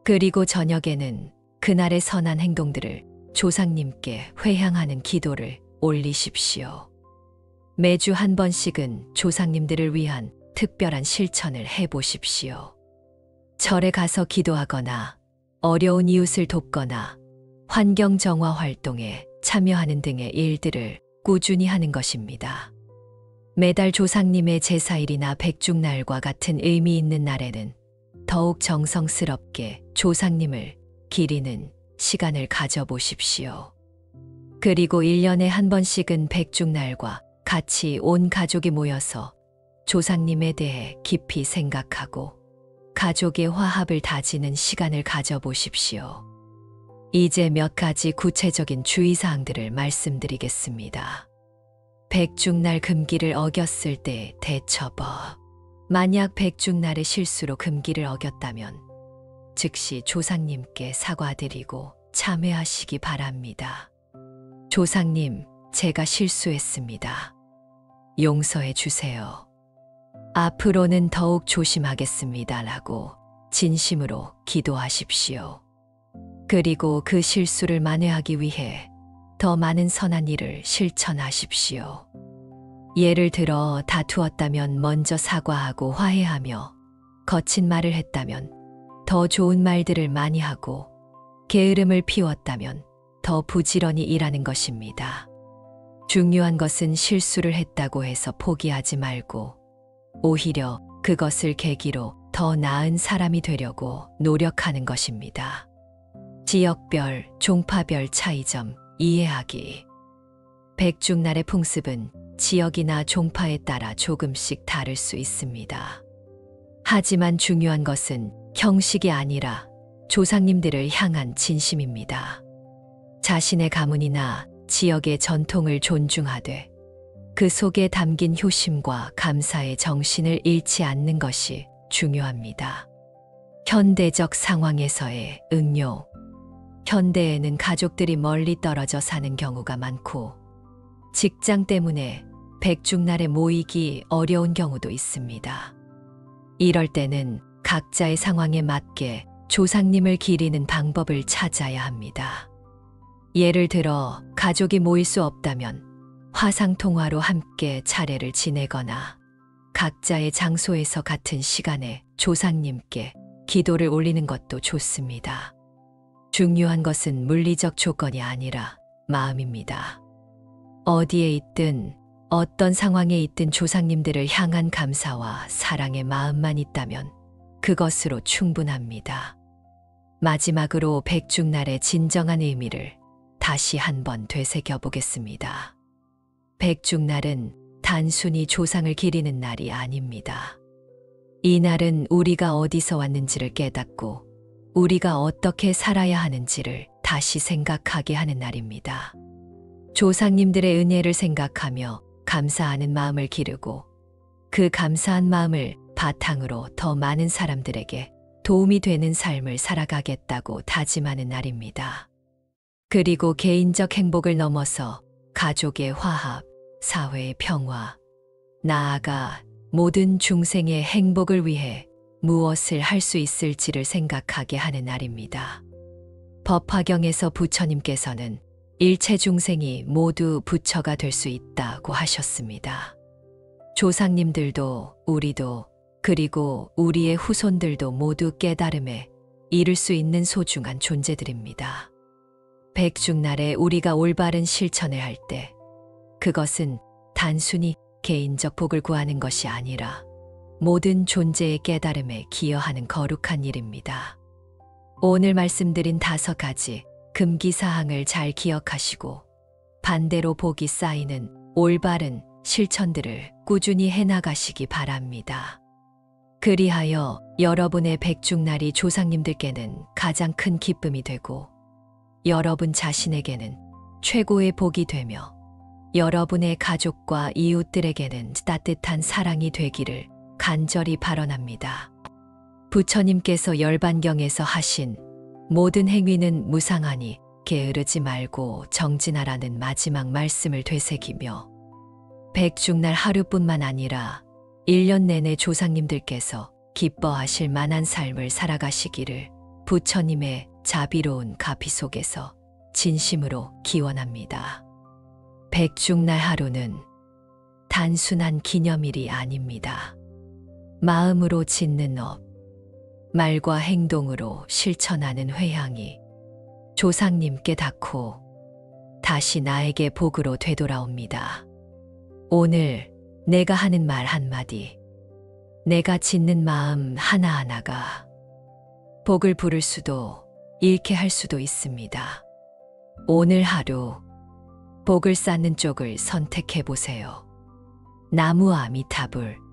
그리고 저녁에는 그날의 선한 행동들을 조상님께 회향하는 기도를 올리십시오. 매주 한 번씩은 조상님들을 위한 특별한 실천을 해보십시오. 절에 가서 기도하거나 어려운 이웃을 돕거나 환경 정화 활동에 참여하는 등의 일들을 꾸준히 하는 것입니다. 매달 조상님의 제사일이나 백중날과 같은 의미 있는 날에는 더욱 정성스럽게 조상님을 기리는 시간을 가져보십시오. 그리고 1년에 한 번씩은 백중날과 같이 온 가족이 모여서 조상님에 대해 깊이 생각하고 가족의 화합을 다지는 시간을 가져보십시오. 이제 몇 가지 구체적인 주의사항들을 말씀드리겠습니다. 백중날 금기를 어겼을 때의 대처법. 만약 백중날의 실수로 금기를 어겼다면 즉시 조상님께 사과드리고 참회하시기 바랍니다. 조상님, 제가 실수했습니다. 용서해 주세요. 앞으로는 더욱 조심하겠습니다라고 진심으로 기도하십시오. 그리고 그 실수를 만회하기 위해 더 많은 선한 일을 실천하십시오. 예를 들어 다투었다면 먼저 사과하고 화해하며 거친 말을 했다면 더 좋은 말들을 많이 하고 게으름을 피웠다면 더 부지런히 일하는 것입니다. 중요한 것은 실수를 했다고 해서 포기하지 말고 오히려 그것을 계기로 더 나은 사람이 되려고 노력하는 것입니다. 지역별, 종파별 차이점 이해하기. 백중날의 풍습은 지역이나 종파에 따라 조금씩 다를 수 있습니다. 하지만 중요한 것은 형식이 아니라 조상님들을 향한 진심입니다. 자신의 가문이나 지역의 전통을 존중하되 그 속에 담긴 효심과 감사의 정신을 잃지 않는 것이 중요합니다. 현대적 상황에서의 응요. 현대에는 가족들이 멀리 떨어져 사는 경우가 많고 직장 때문에 백중날에 모이기 어려운 경우도 있습니다. 이럴 때는 각자의 상황에 맞게 조상님을 기리는 방법을 찾아야 합니다. 예를 들어 가족이 모일 수 없다면 화상통화로 함께 차례를 지내거나 각자의 장소에서 같은 시간에 조상님께 기도를 올리는 것도 좋습니다. 중요한 것은 물리적 조건이 아니라 마음입니다. 어디에 있든 어떤 상황에 있든 조상님들을 향한 감사와 사랑의 마음만 있다면 그것으로 충분합니다. 마지막으로 백중날의 진정한 의미를 다시 한번 되새겨 보겠습니다. 백중날은 단순히 조상을 기리는 날이 아닙니다. 이 날은 우리가 어디서 왔는지를 깨닫고 우리가 어떻게 살아야 하는지를 다시 생각하게 하는 날입니다. 조상님들의 은혜를 생각하며 감사하는 마음을 기르고 그 감사한 마음을 바탕으로 더 많은 사람들에게 도움이 되는 삶을 살아가겠다고 다짐하는 날입니다. 그리고 개인적 행복을 넘어서 가족의 화합, 사회의 평화, 나아가 모든 중생의 행복을 위해 무엇을 할 수 있을지를 생각하게 하는 날입니다. 법화경에서 부처님께서는 일체 중생이 모두 부처가 될 수 있다고 하셨습니다. 조상님들도 우리도 그리고 우리의 후손들도 모두 깨달음에 이를 수 있는 소중한 존재들입니다. 백중날에 우리가 올바른 실천을 할 때 그것은 단순히 개인적 복을 구하는 것이 아니라 모든 존재의 깨달음에 기여하는 거룩한 일입니다. 오늘 말씀드린 5가지 금기사항을 잘 기억하시고 반대로 복이 쌓이는 올바른 실천들을 꾸준히 해나가시기 바랍니다. 그리하여 여러분의 백중날이 조상님들께는 가장 큰 기쁨이 되고 여러분 자신에게는 최고의 복이 되며 여러분의 가족과 이웃들에게는 따뜻한 사랑이 되기를 간절히 발언합니다. 부처님께서 열반경에서 하신 모든 행위는 무상하니 게으르지 말고 정진하라는 마지막 말씀을 되새기며 백중날 하루뿐만 아니라 1년 내내 조상님들께서 기뻐하실 만한 삶을 살아가시기를 부처님의 자비로운 가피 속에서 진심으로 기원합니다. 백중날 하루는 단순한 기념일이 아닙니다. 마음으로 짓는 업, 말과 행동으로 실천하는 회향이 조상님께 닿고 다시 나에게 복으로 되돌아옵니다. 오늘 내가 하는 말 한마디, 내가 짓는 마음 하나하나가 복을 부를 수도 잃게 할 수도 있습니다. 오늘 하루 복을 쌓는 쪽을 선택해 보세요. 나무 아미타불.